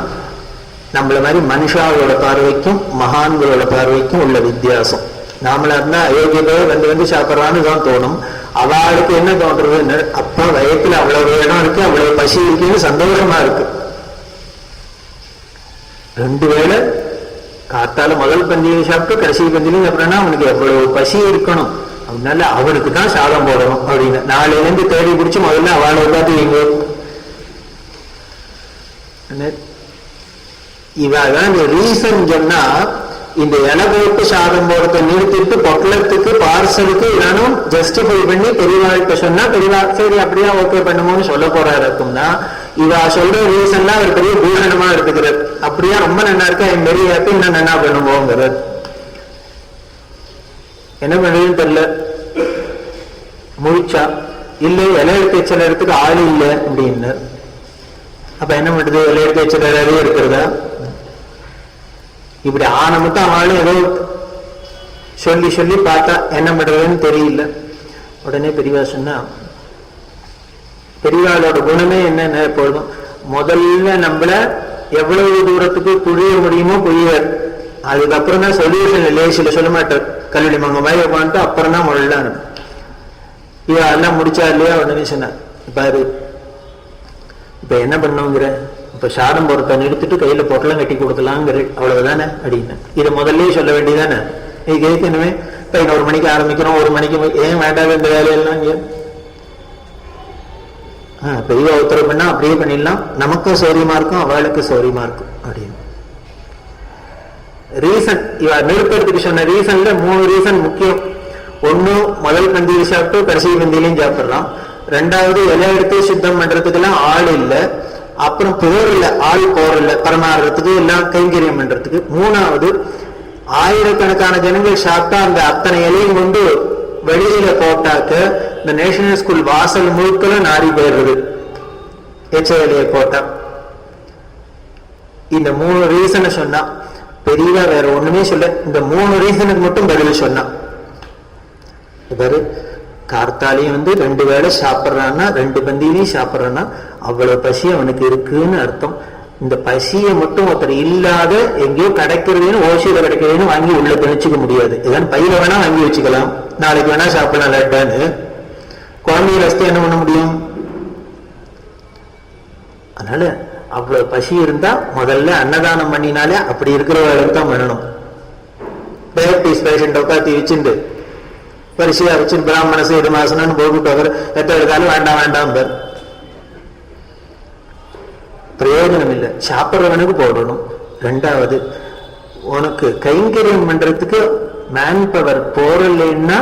S1: நம்மள மாதிரி மனுஷாவோட பார்வைக்கும் மகான்களோட பார்வைக்கும் உள்ள வித்தியாசம். நாமளா இருந்தா அயோக்கியதை வந்து சாப்பிட்றான்னு தான் தோணும். அவளுக்கு என்ன தோன்றது, அப்பா வயத்துல அவ்வளவு இடம் இருக்கு, அவ்வளவு பசி இருக்குன்னு சந்தோஷமா இருக்கு. 2 வேளை காத்தால முதல் பந்தியை சாப்பிட்டு கடைசி பந்தியிலும் சாப்பிட்றேன்னா அவனுக்கு எவ்வளவு பசி இருக்கணும், அதனால அவனுக்கு தான் சாதம் போடணும் அப்படின்னு 4 இருந்து தேடி பிடிச்சி முதல்ல அவளை உட்காந்துவீங்க. இவாதான் இந்த ரீசன் சொன்னா, இந்த இலை போட்டு சாதம் போடுறத நிறுத்திட்டு பொட்டலத்துக்கு பார்சலுக்கு நானும் ஜஸ்டிஃபை பண்ணி பெரியவாழ்கிட்ட சொன்னா பெரியவா சரி அப்படியா ஓகே பண்ணுமோன்னு சொல்ல போறாரு இருக்கும்னா, இவ சொல்ற ரீசன்லாம் ஒரு பெரிய பூஷணமா எடுத்துக்கிறது. அப்படியா ரொம்ப நல்லா இருக்கா என் பெரிய ஹாப்பி, இன்னும் என்ன பண்ணுவோங்கிறது. என்ன பண்ணுறதுன்னு தெரியல. முழிச்சா இல்ல இலை எடுத்து வச்சல இடத்துக்கு ஆள் இல்லை அப்படின்னு. அப்ப என்ன பண்றது, இலை எடுத்து வச்சல இருக்கிறதா? இப்படி ஆன மட்டும் அவளும் ஏதோ சொல்லி சொல்லி பார்த்தா என்ன பண்றதுன்னு தெரியல. உடனே பெரியவா சொன்னா, பெரியவாளோட குணமே என்னென்ன, எப்பொழுதும் முதல்ல நம்மள எவ்வளவு தூரத்துக்கு புரிய முடியுமோ புரியார், அதுக்கப்புறம் தான் சொல்யூஷன் லேசில சொல்ல மாட்டார். கல்லூரி மங்க மாதிரி உட்காந்துட்டு அப்புறம் தான் முதல்ல இவ எல்லாம் முடிச்சா இல்லையா. உடனே சொன்ன, பாரு இப்ப என்ன பண்ணுங்கிற, இப்ப சாதம் போறத நிறுத்திட்டு கையில பொட்டலம் கட்டி கொடுக்கலாங்கிற, அவ்வளவுதானே அப்படின்னு. இதை முதல்ல சொல்ல வேண்டியதானே. இது ஏற்கனவே 11 மணிக்கு ஆரம்பிக்கிறோம், 1 மணிக்கு ஏன் வேண்டாத இந்த வேலையெல்லாம் பெரிய உத்தரவு பண்ணா அப்படியே பண்ணிடலாம், நமக்கும் சௌரியமா இருக்கும் அவளுக்கு சௌரியமா இருக்கும் அப்படின்னு. ரீசன் இவ நிறுத்துறதுக்கு சொன்ன ரீசன்ல 3 ரீசன் முக்கியம். ஒண்ணு முதல் பந்தியில் சாப்பிட்டு கடைசி பந்தியிலையும் சாப்பிடலாம். 2வது இலை எடுத்து சுத்தம் பண்றதுக்கெல்லாம் ஆள் இல்லை. அப்புறம் போரில்ல, ஆள் போரில்ல பரமாறுறதுக்கு எல்லாம் கைங்கரியம் பண்றதுக்கு. 3வது ஆயிரக்கணக்கான ஜனங்கள் சாப்பிட்டா அந்த அத்தனை இலையும் கொண்டு வெளியில போட்டாக்க இந்த நேஷனல் ஸ்கூல் வாசல் முழுக்கல நாரி போயிடுறது எச்ச இலையை போட்டா. இந்த 3 ரீசனை சொன்னா பெரியவா வேற ஒண்ணுமே சொல்ல, இந்த 3 ரீசனுக்கு மட்டும் பதில் சொன்னா. பாரு, கார்த்தாலையும் 2 வேளை சாப்பிட்றான்னா 2 பந்தியிலையும் சாப்பிட்றான்னா அவ்வளவு பசி அவனுக்கு இருக்குன்னு அர்த்தம். இந்த பசியை மட்டும் ஒருத்தர் இல்லாத எங்கேயோ கிடைக்கிறதுன்னு ஓசியில கிடைக்கிறதுன்னு வாங்கி உள்ள திணிச்சுக்க முடியாது. இதான் பையில வேணா வாங்கி வச்சுக்கலாம், நாளைக்கு வேணா சாப்பிடலாம் லட்டான்னு. குழந்தைய ரஸ்தை என்ன பண்ண முடியும்? அதனால அவ்வளவு பசி இருந்தா முதல்ல அன்னதானம் பண்ணினாலே அப்படி இருக்கிறவர்களுக்கு தான் பண்ணணும். டயபிட்டிஸ் பேஷண்ட் உட்காந்து வச்சுட்டு பரிசையா வச்சு பிராமண செய்து மாசனு போட்டுட்டு எத்த எடுத்தாலும் வேண்டாம் வேண்டாம் பேர் பிரயோஜனம் இல்லை. சாப்பிட்றவனுக்கு போடணும். 2வது உனக்கு கைங்கரியம் பண்றதுக்கு மேன் பவர் போறலைன்னா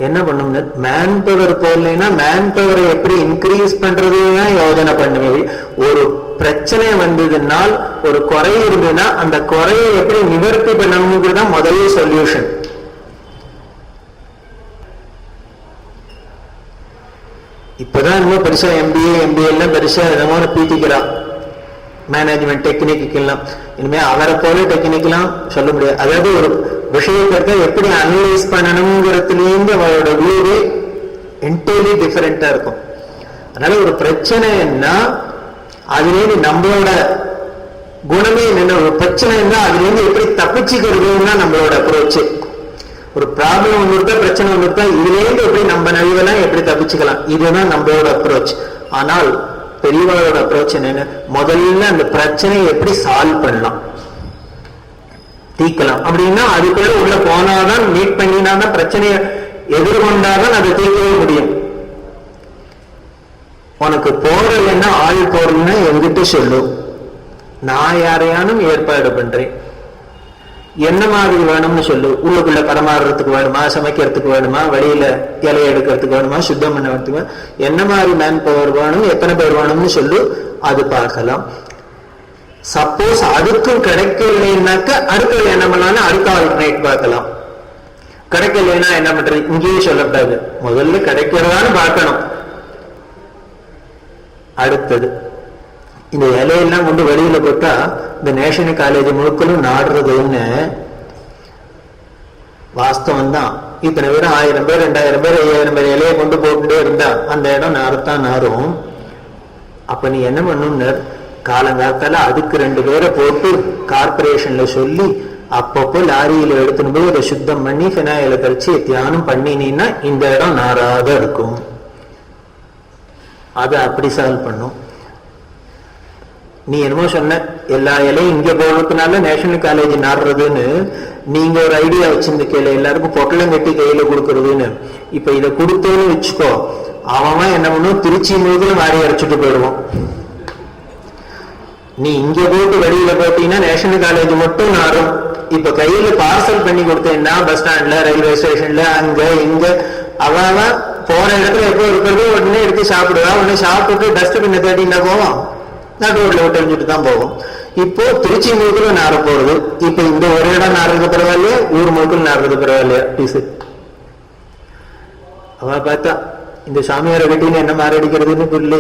S1: என்ன பண்ணும், மேன் பவர் போடலைன்னா மேன் பவரை எப்படி இன்க்ரீஸ் பண்றதுன்னா யோஜனை பண்ணுவேன். ஒரு பிரச்சனை வந்ததுனால் ஒரு குறை இருந்ததுன்னா அந்த குறையை எப்படி நிவர்த்தி பண்ணணுங்கிறது தான் முதல்ல சொல்யூஷன். இப்பதான் இன்னும் பெருசா எம்பிஏ எல்லாம் பெருசா என்னமோ பீத்திக்கிறான் மேனேஜ்மெண்ட் டெக்னிக்கு எல்லாம். இனிமே அவரை போல டெக்னிக்கெல்லாம் சொல்ல முடியாது. அதாவது ஒரு விஷயத்தை எப்படி அனலைஸ் பண்ணணுங்கிறதுலேருந்து அவரோட வியூவே என்டையர்லி டிஃபரெண்டா இருக்கும். அதனால ஒரு பிரச்சனைன்னா அதுலேருந்து நம்மளோட குணமே என்னென்ன, ஒரு பிரச்சனைன்னா அதுலேருந்து எப்படி தப்பிச்சுக்கிறதுன்னா நம்மளோட அப்ரோச். ஒரு ப்ராப்ளம் ஒன்று இருக்கா, பிரச்சனை ஒன்று இருக்கா, இதுலேருந்து எப்படி நம்ம நழுவலாம், எப்படி தப்பிச்சுக்கலாம், இதுதான் நம்மளோட அப்ரோச். ஆனால் பெரியவாளோட அப்ரோச் என்னன்னு, முதல்ல அந்த பிரச்சனையை எப்படி சால்வ் பண்ணலாம், தீர்க்கலாம். அப்படின்னா அதுக்குள்ள உள்ள போனாதான், மீட் பண்ணினாதான், பிரச்சனையை எதிர்கொண்டாதான் அதை தீர்க்கவே முடியும். உனக்கு போறதுன்னா ஆள் போறதுன்னா எங்கிட்ட சொல்லு, நான் யாரையானும் ஏற்பாடு பண்றேன். என்ன மாதிரி வேணும்னு சொல்லு, உள்ளுக்குள்ள பரமாறுறதுக்கு வேணுமா, சமைக்கிறதுக்கு வேணுமா, வெளியில இலையை எடுக்கிறதுக்கு வேணுமா, சுத்தம் பண்ண என்ன மாதிரி மேன் பவர் வேணும், எத்தனை பேர் வேணும்னு சொல்லு, அது பார்க்கலாம். சப்போஸ் அதுக்கும் கிடைக்கலைன்னாக்க அடுத்த என்ன பண்ணலாம், அடுத்த ஆல்டர்னேட் பார்க்கலாம். கிடைக்கலைன்னா என்ன பண்றது, இங்கேயே சொல்லக்கூடாது, முதல்ல கிடைக்கிறதான்னு பார்க்கணும். அடுத்தது இந்த இலையெல்லாம் கொண்டு வெளியில போட்டா இந்த நேஷனல் காலேஜ் முழுக்களும் நாடுறதுன்னு வாஸ்தவம் தான். இத்தனை பேர் 1000 பேர் 2000 பேர் 5000 பேர் இலையை கொண்டு போட்டுட்டே இருந்தா அந்த இடம் நாரத்தான் நாரும். அப்ப நீ என்ன பண்ணுன்னு காலங்காலத்தால அதுக்கு 2 பேரை போட்டு கார்பரேஷன்ல சொல்லி அப்பப்போ லாரியில எடுத்துன்னு போய் அதை சுத்தம் பண்ணி ஃபினாயில கழிச்சு தியானம் பண்ணினீன்னா இந்த இடம் நாராக இருக்கும். அதை அப்படி சால்வ் பண்ணும். நீ என்னமோ சொன்ன எல்லா இலையும் இங்க போகிறதுனால நேஷனல் காலேஜ் நாடுறதுன்னு நீங்க ஒரு ஐடியா வச்சிருந்துக்கல, எல்லாருக்கும் பொட்டலம் கட்டி கையில கொடுக்கறதுன்னு. இப்ப இதை கொடுத்தோன்னு வச்சுக்கோ, அவன் என்ன பண்ணும், திருச்சி முழுவதும் வாரி அரைச்சிட்டு போயிடுவோம். நீ இங்க போட்டு வெளியில போட்டீங்கன்னா நேஷனல் காலேஜ் மட்டும் நாடும். இப்ப கையில பார்சல் பண்ணி கொடுத்தேன்னா பஸ் ஸ்டாண்ட்ல ரயில்வே ஸ்டேஷன்ல அங்க இங்க அவன் போற இடத்துல எப்போ இருக்கிறது உடனே எடுத்து சாப்பிடுவா. உடனே சாப்பிட்டு டஸ்ட்பின்னை தேடினா போவோம், நடு ரோட்ல விட்டு எரிஞ்சுட்டு தான் போவோம். இப்போ திருச்சி முழுக்க நார போறது. இப்ப இந்த ஒரு இடம் நாடுறது பரவாயில்லையா, ஊர் முழுக்க நாடுறது பரவாயில்லையா? அவ பார்த்தா இந்த சாமியாரை கட்டின்னு என்ன மாரடிக்கிறதுன்னு புரியல.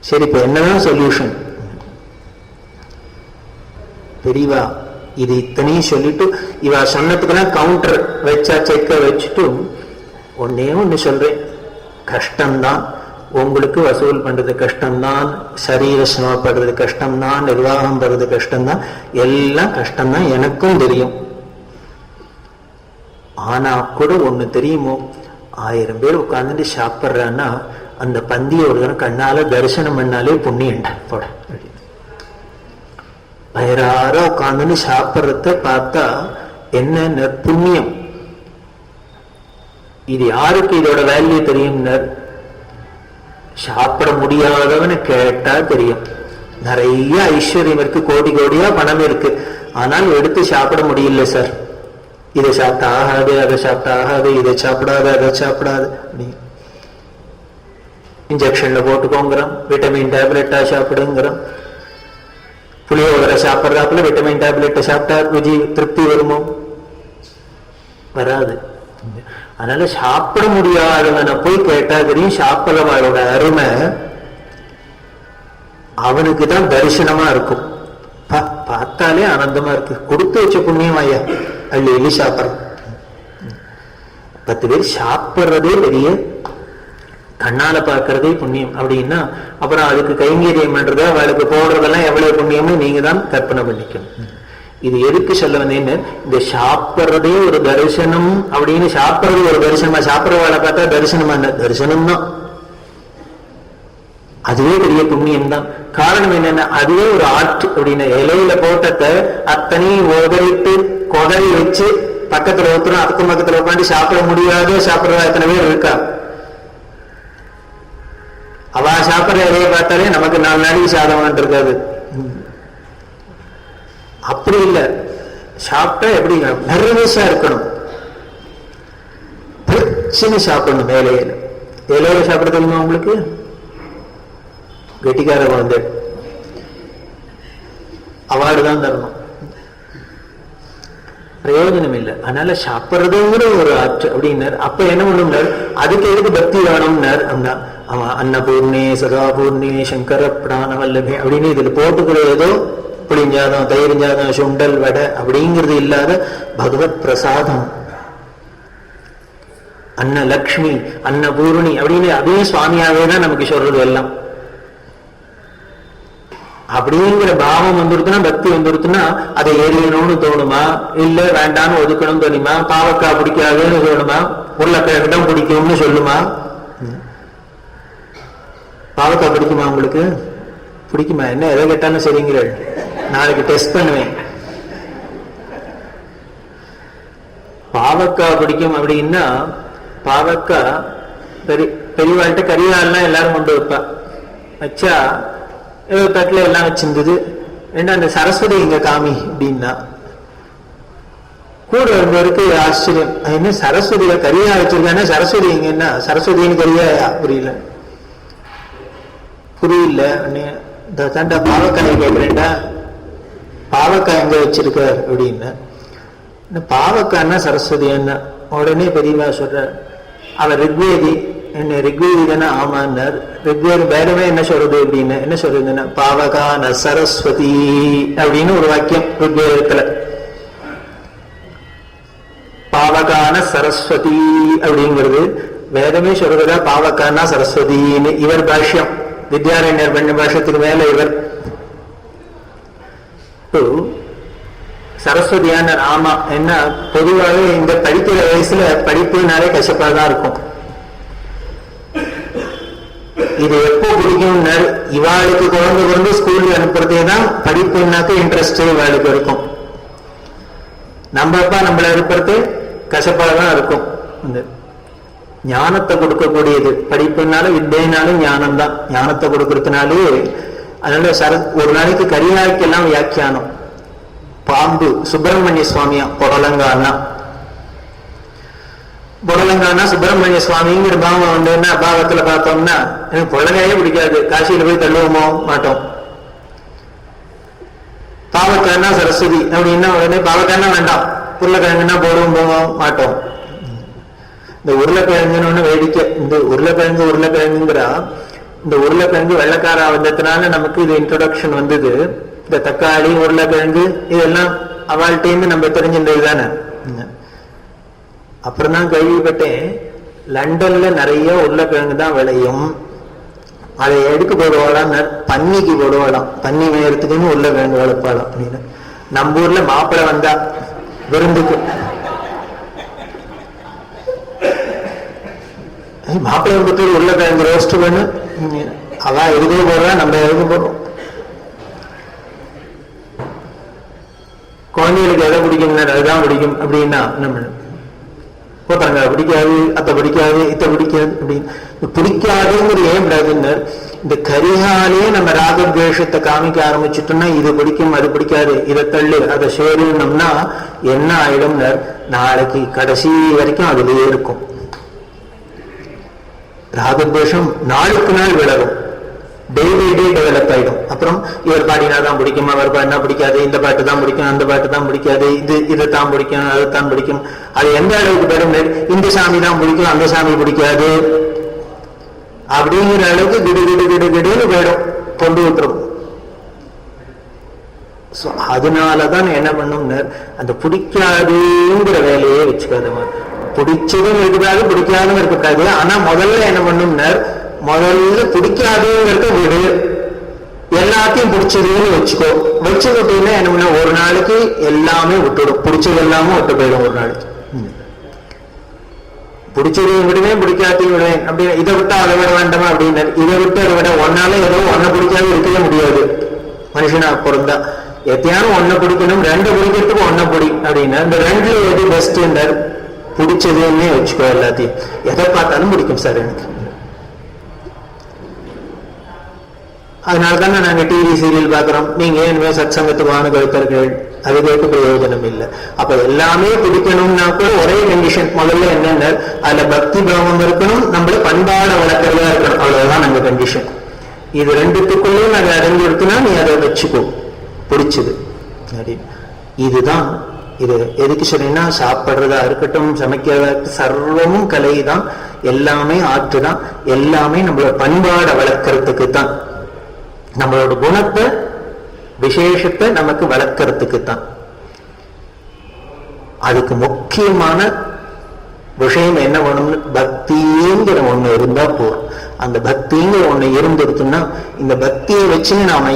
S1: சரி, இப்ப என்னதான் சொல்யூஷன்? பெரியவா இது இத்தனையும் சொல்லிட்டு இவ சொன்னதுக்கெல்லாம் கவுண்டர் வச்சா செக்க வச்சுட்டு ஒன்னே ஒண்ணு சொல்றேன், கஷ்டம்தான் உங்களுக்கு, வசூல் பண்றது கஷ்டம்தான், சரீர சிரமப்படுறது கஷ்டம்தான், நிர்வாகம் பண்றது கஷ்டம்தான், எல்லாம் கஷ்டம்தான், எனக்கும் தெரியும். ஆனா கூட ஒண்ணு தெரியுமோ, 1000 பேர் உட்கார்ந்துட்டு சாப்பிட்றான்னா அந்த பந்திய ஒரு தடவை கண்ணால தரிசனம் பண்ணாலே புண்ணியண்டா போட. வயிறார உட்கார்ந்துன்னு சாப்பிட்றத பார்த்தா என்ன புண்ணியம். இது யாருக்கு இதோட வேல்யூ தெரியும்? சாப்பிட முடியாதவன்னு கேட்டா தெரியும். நிறைய ஐஸ்வர்யம் இருக்கு, கோடி கோடியா பணம் இருக்கு, ஆனால் எடுத்து சாப்பிட முடியல சார். இதை சாப்பிட்டா ஆகாது, அதை சாப்பிட்டா ஆகாது, இதை சாப்பிடாது, அதை சாப்பிடாது, இன்ஜெக்ஷன்ல போட்டுக்கோங்கிறோம், விட்டமின் டேப்லெட்டா சாப்பிடுங்கிறோம். புளியோதரை சாப்பிட்றாப்புல விட்டமின் டேப்லெட்டை சாப்பிட்டா ருச்சி திருப்தி வருமோ? வராது. அதனால சாப்பிட முடியாதவனை போய் கேட்டா தெரியும் சாப்பிட்றவனோட அருமை. அவனுக்கு தான் தரிசனமா இருக்கும். பார்த்தாலே ஆனந்தமா இருக்கு. கொடுத்து வச்ச புண்ணியம் ஐயா, அள்ளி எள்ளி சாப்பிட்றோம். 10 பேர் சாப்பிட்றதே பெரிய, கண்ணால பார்க்கறதே புண்ணியம் அப்படின்னா அப்புறம் அதுக்கு கைங்கரியம் பண்றது, அவளுக்கு போடுறதெல்லாம் எவ்வளவு புண்ணியம்னு நீங்க தான் கற்பனை பண்ணிக்கணும். இது எதுக்கு சொல்ல வந்தேன்னு, இந்த சாப்பிட்றதே ஒரு தரிசனம் அப்படின்னு, சாப்பிட்றது ஒரு தரிசனமா, சாப்பிட்றவாளை பார்த்தா தரிசனமா என்ன? தரிசனம் தான், அதுவே பெரிய புண்ணியம் தான். காரணம் என்னன்னா அதுவே ஒரு ஆர்ட் அப்படின்னு. இலையில போட்டத்தை அத்தனையும் உதறிட்டு கொதறி வச்சு பக்கத்துல ஊத்துறோம், அதுக்கு பக்கத்துல உட்காந்து சாப்பிட முடியாத சாப்பிட்றதா எத்தனை பேர் இருக்கா? அவ சாப்பிட்ற இலையை பார்த்தாலே நமக்கு 4 நாளைக்கு சாதம் இருக்காது. அப்படி இல்லை, சாப்பிட்டா எப்படி நர்வஸா இருக்கணும், பிரச்சனை சாப்பிடணும். இலையில சாப்பிட தெரியுமா உங்களுக்கு? கெட்டிக்கார குழந்தை அவார்டு தான் தரணும், பிரயோஜனம் இல்லை. அதனால சாப்பிட்றதுங்கிற ஒரு ஆற்று அப்படின்னார். அப்ப என்ன பண்ணுனார், அதுக்கு எதுக்கு பக்தி வேணும்னார்? அவன் அன்னபூர்ணே சதாபூர்ணே சங்கர பிராணவல்லமே அப்படின்னு இதுல போட்டுக்கிற ஏதோ புளிஞ்சாதம், தயிர்ஞ்சாதம், சுண்டல், வடை அப்படிங்கிறது இல்லாத பகவத் பிரசாதம், அன்னலக்ஷ்மி அன்னபூர்ணி அப்படின்னு அதே சுவாமியாவே தான் நமக்கு சொல்றது எல்லாம். அப்படிங்கிற பாவம் வந்துருக்குன்னா, பக்தி வந்துருக்குன்னா அதை எரியணும்னு தோணுமா, இல்ல வேண்டான்னு ஒதுக்கணும்னு தோணுமா, பாவக்காய் பிடிக்காதுன்னு தோணுமா, உருளைக்கிழங்கு தான் பிடிக்கும்னு சொல்லுமா? பாவக்காய் பிடிக்குமா உங்களுக்கு? பிடிக்குமா? என்ன எதை கேட்டாலும் சரிங்கிற, நாளைக்கு டெஸ்ட் பண்ணுவேன். பாவக்காய் பிடிக்கும் அப்படின்னா, பாவக்காய் பெரியவாழ்கிட்ட கரியாலாம் எல்லாரும் கொண்டு வைப்பா. வச்சா தட்டுல எல்லாம் வச்சிருந்தது. ஏன்னா அந்த சரஸ்வதி இங்க காமி அப்படின்னா கூட இருந்தவருக்கு ஆச்சரியம், என்ன சரஸ்வதியில கரியா வச்சிருக்காங்கன்னா சரஸ்வதி எங்கன்னா, சரஸ்வதின்னு கரியாயா? புரியல தாண்டா, பாவக்காய் கேட்கிறேன்டா, பாவக்காய் எங்க வச்சிருக்க அப்படின்னு. பாவக்காய்னா சரஸ்வதி என்ன? உடனே பெரியவா சொல்ற, அவர் ரிக்வேதி, என்ன ரிக்வேதி தானே? ஆமான்னார். ரிக்வேதி வேறவே என்ன சொல்றது அப்படின்னு, என்ன சொல்றதுன்னா பாவகான சரஸ்வதி அப்படின்னு ஒரு வாக்கியம் ரிக்வேதத்துல. பாவக்கான சரஸ்வதி அப்படிங்கிறது வேதமே சொல்றதா பாவக்கானா சரஸ்வதின்னு. இவர் பாஷ்யம் வித்யாரண்யர் பண்ண பாஷ்யத்துக்கு மேல இவர் சரஸ்வதியான ஆமா. என்ன பொதுவாகவே இந்த படிக்கிற வயசுல படிப்புனாலே கஷ்டப்பாதான் இருக்கும். இது எப்போ பிடிக்கும், இவாளுக்கு குழந்தை ஸ்கூல்ல அனுப்புறதே தான் படிப்புனாக்க இன்ட்ரெஸ்ட் இவாளுக்கு இருக்கும். நம்ம அப்பா நம்மள அனுப்புறது கஷ்டப்பாதான் இருக்கும். இந்த ஞானத்தை கொடுக்கக்கூடியது படிப்புனால வித்தைனாலும் ஞானம் தான். ஞானத்தை கொடுக்கறதுனாலே அதனால ஒரு நாளைக்கு கரிநாய்க்கெல்லாம் வியாக்கியானம். பாம்பு சுப்பிரமணிய சுவாமியா புடலங்கானா சுப்பிரமணிய சுவாமிங்கிற பாவம் வந்து என்ன பாவத்துல பார்த்தோம்னா எனக்கு புடலங்காயே பிடிக்காது, காசியில போய் தள்ளுவோமோ மாட்டோம். பாவக்கானா சரஸ்வதி அப்படின்னா உடனே பாவக்கானா வேண்டாம், உருளைக்கிழங்குன்னா போடுவோம் போவோம் மாட்டோம். இந்த உருளைக்கிழங்குன்னு வேடிக்கை. இந்த உருளைக்கிழங்குங்கிறா இந்த உருளைக்கிழங்கு வெள்ளைக்கார வந்ததுனால நமக்கு இது இன்ட்ரோடக்ஷன் வந்தது. இந்த தக்காளி உருளைக்கிழங்கு இதெல்லாம் அவள்கிட்டேருந்து நம்ம தெரிஞ்சின்றது தானே. அப்புறம் தான் கேள்விப்பட்டேன் லண்டன்ல நிறைய உருளைக்கிழங்கு தான் விளையும், அதை எடுக்க போடுவாளாம், பன்னிக்கு போடுவாளாம், பன்னி மேயறதுக்குன்னு உருளைக்கிழங்கு வளர்ப்பாளாம் அப்படின்னு. நம்ம ஊர்ல மாப்பிள்ளை வந்தா விருந்துக்கு மாப்பிள்ளை வந்துட்டு உருளைக்கிழங்கு ரோஸ்ட் பண்ணு, அவ எதுக்கே போடுறா, நம்ம எதுக்கு போடுறோம். குழந்தைகளுக்கு எதை பிடிக்கும், அதுதான் பிடிக்கும் அப்படின்னா நம்ம போட்டாங்க. பிடிக்காது, அத்தை பிடிக்காது, இத்தை பிடிக்காது அப்படின்னு. பிடிக்காதுங்கிற ஏன் விடாதுன்னு இந்த கரிகாலே நம்ம ராகத்வேஷத்தை காமிக்க ஆரம்பிச்சுட்டோம்னா இது பிடிக்கும் அது பிடிக்காது, இதை தள்ளு அதை சேருனோம்னா என்ன ஆயிடும், நாளைக்கு கடைசி வரைக்கும் அதுலயே இருக்கும். ராகத்வேஷம் நாளுக்கு நாள் விளரும், டே பை டே டெவலப் ஆயிடும். அப்புறம் இவர் பாடினா தான் பிடிக்கும், அவர் பாடினா பிடிக்காது, இந்த பாட்டு தான் பிடிக்கும், அந்த பாட்டு தான் பிடிக்காது, இது தான் பிடிக்கும், அதுதான் பிடிக்கும். அது எந்த அளவுக்கு பெரும், இந்த சாமி தான் பிடிக்கும் அந்த சாமி பிடிக்காது அப்படிங்கிற அளவுக்கு கிடு கிடு கிடு கிடுன்னு போயிடும், கொண்டு விட்டுரும். அதனாலதான் என்ன பண்ணும்னு அந்த பிடிக்காதுங்கிற வேலையே வச்சுக்காது. பிடிச்சதும் இருக்கக்கூடாது பிடிக்காதும் இருக்கக்கூடாது. ஆனா முதல்ல என்ன பண்ணும்னு முதல்ல பிடிக்காதுங்கிறத விடு, எல்லாத்தையும் பிடிச்சதுன்னு வச்சுக்கோ. வச்சுக்கிட்டீங்கன்னா என்ன பண்ண ஒரு நாளைக்கு எல்லாமே விட்டுடும், பிடிச்சது எல்லாமே விட்டு போயிடும். ஒரு நாளைக்கு பிடிச்சதையும் விடுவேன் பிடிக்காதையும் விடுவேன் அப்படின்னு. இதை விட்டா அதை விட வேண்டாமா அப்படின்னு, இதை விட்டு அதை விட ஒன்னால ஏதோ ஒன்ன பிடிக்காது இருக்கவே முடியாது. மனுஷனா பிறந்தா எத்தையாலும் ஒன்ன பிடிக்கணும், ரெண்டு பிடிக்கிறதுக்கு ஒன்ன பிடி அப்படின்னா இந்த ரெண்டுல எது பெஸ்ட் பிடிச்சதுன்னே வச்சுக்கோ. எல்லாத்தையும் எதை பார்த்தாலும் பிடிக்கும் சார் எனக்கு. அதனாலதானே நாங்க டிவி சீரியல் பாக்குறோம். நீங்க ஏன் சத்சங்கத்துக்கு வான கழுத்தர்கள், அது கேட்டு பிரயோஜனம் இல்லை. அப்ப எல்லாமே பிடிக்கணும்னா கூட ஒரே கண்டிஷன், முதல்ல என்னென்ன அதுல பக்தி பாவம் இருக்கணும், நம்மள பண்பாட வளர்க்கறதா இருக்கணும், அவ்வளவுதான் நாங்க கண்டிஷன். இது ரெண்டுத்துக்குள்ளே நாங்க அடங்கி இருக்குன்னா நீ அதை வச்சுக்கோ பிடிச்சது அப்படின்னு. இதுதான் இது எதுக்கு சொன்னீங்கன்னா சாப்பிட்றதா இருக்கட்டும், சமைக்கிறதா சர்வமும் கலை தான், எல்லாமே ஆற்று தான், எல்லாமே நம்மளோட பண்பாடை வளர்க்கறதுக்கு தான், நம்மளோட குணத்தை விசேஷத்தை நமக்கு வளர்க்கறதுக்கு தான். அதுக்கு முக்கியமான விஷயம் என்ன வேணும்னு பக்திங்கிற ஒண்ணு இருந்தா போதும். அந்த பக்திங்கிற ஒண்ணு இருந்துருக்குன்னா இந்த பக்தியை வச்சு நாம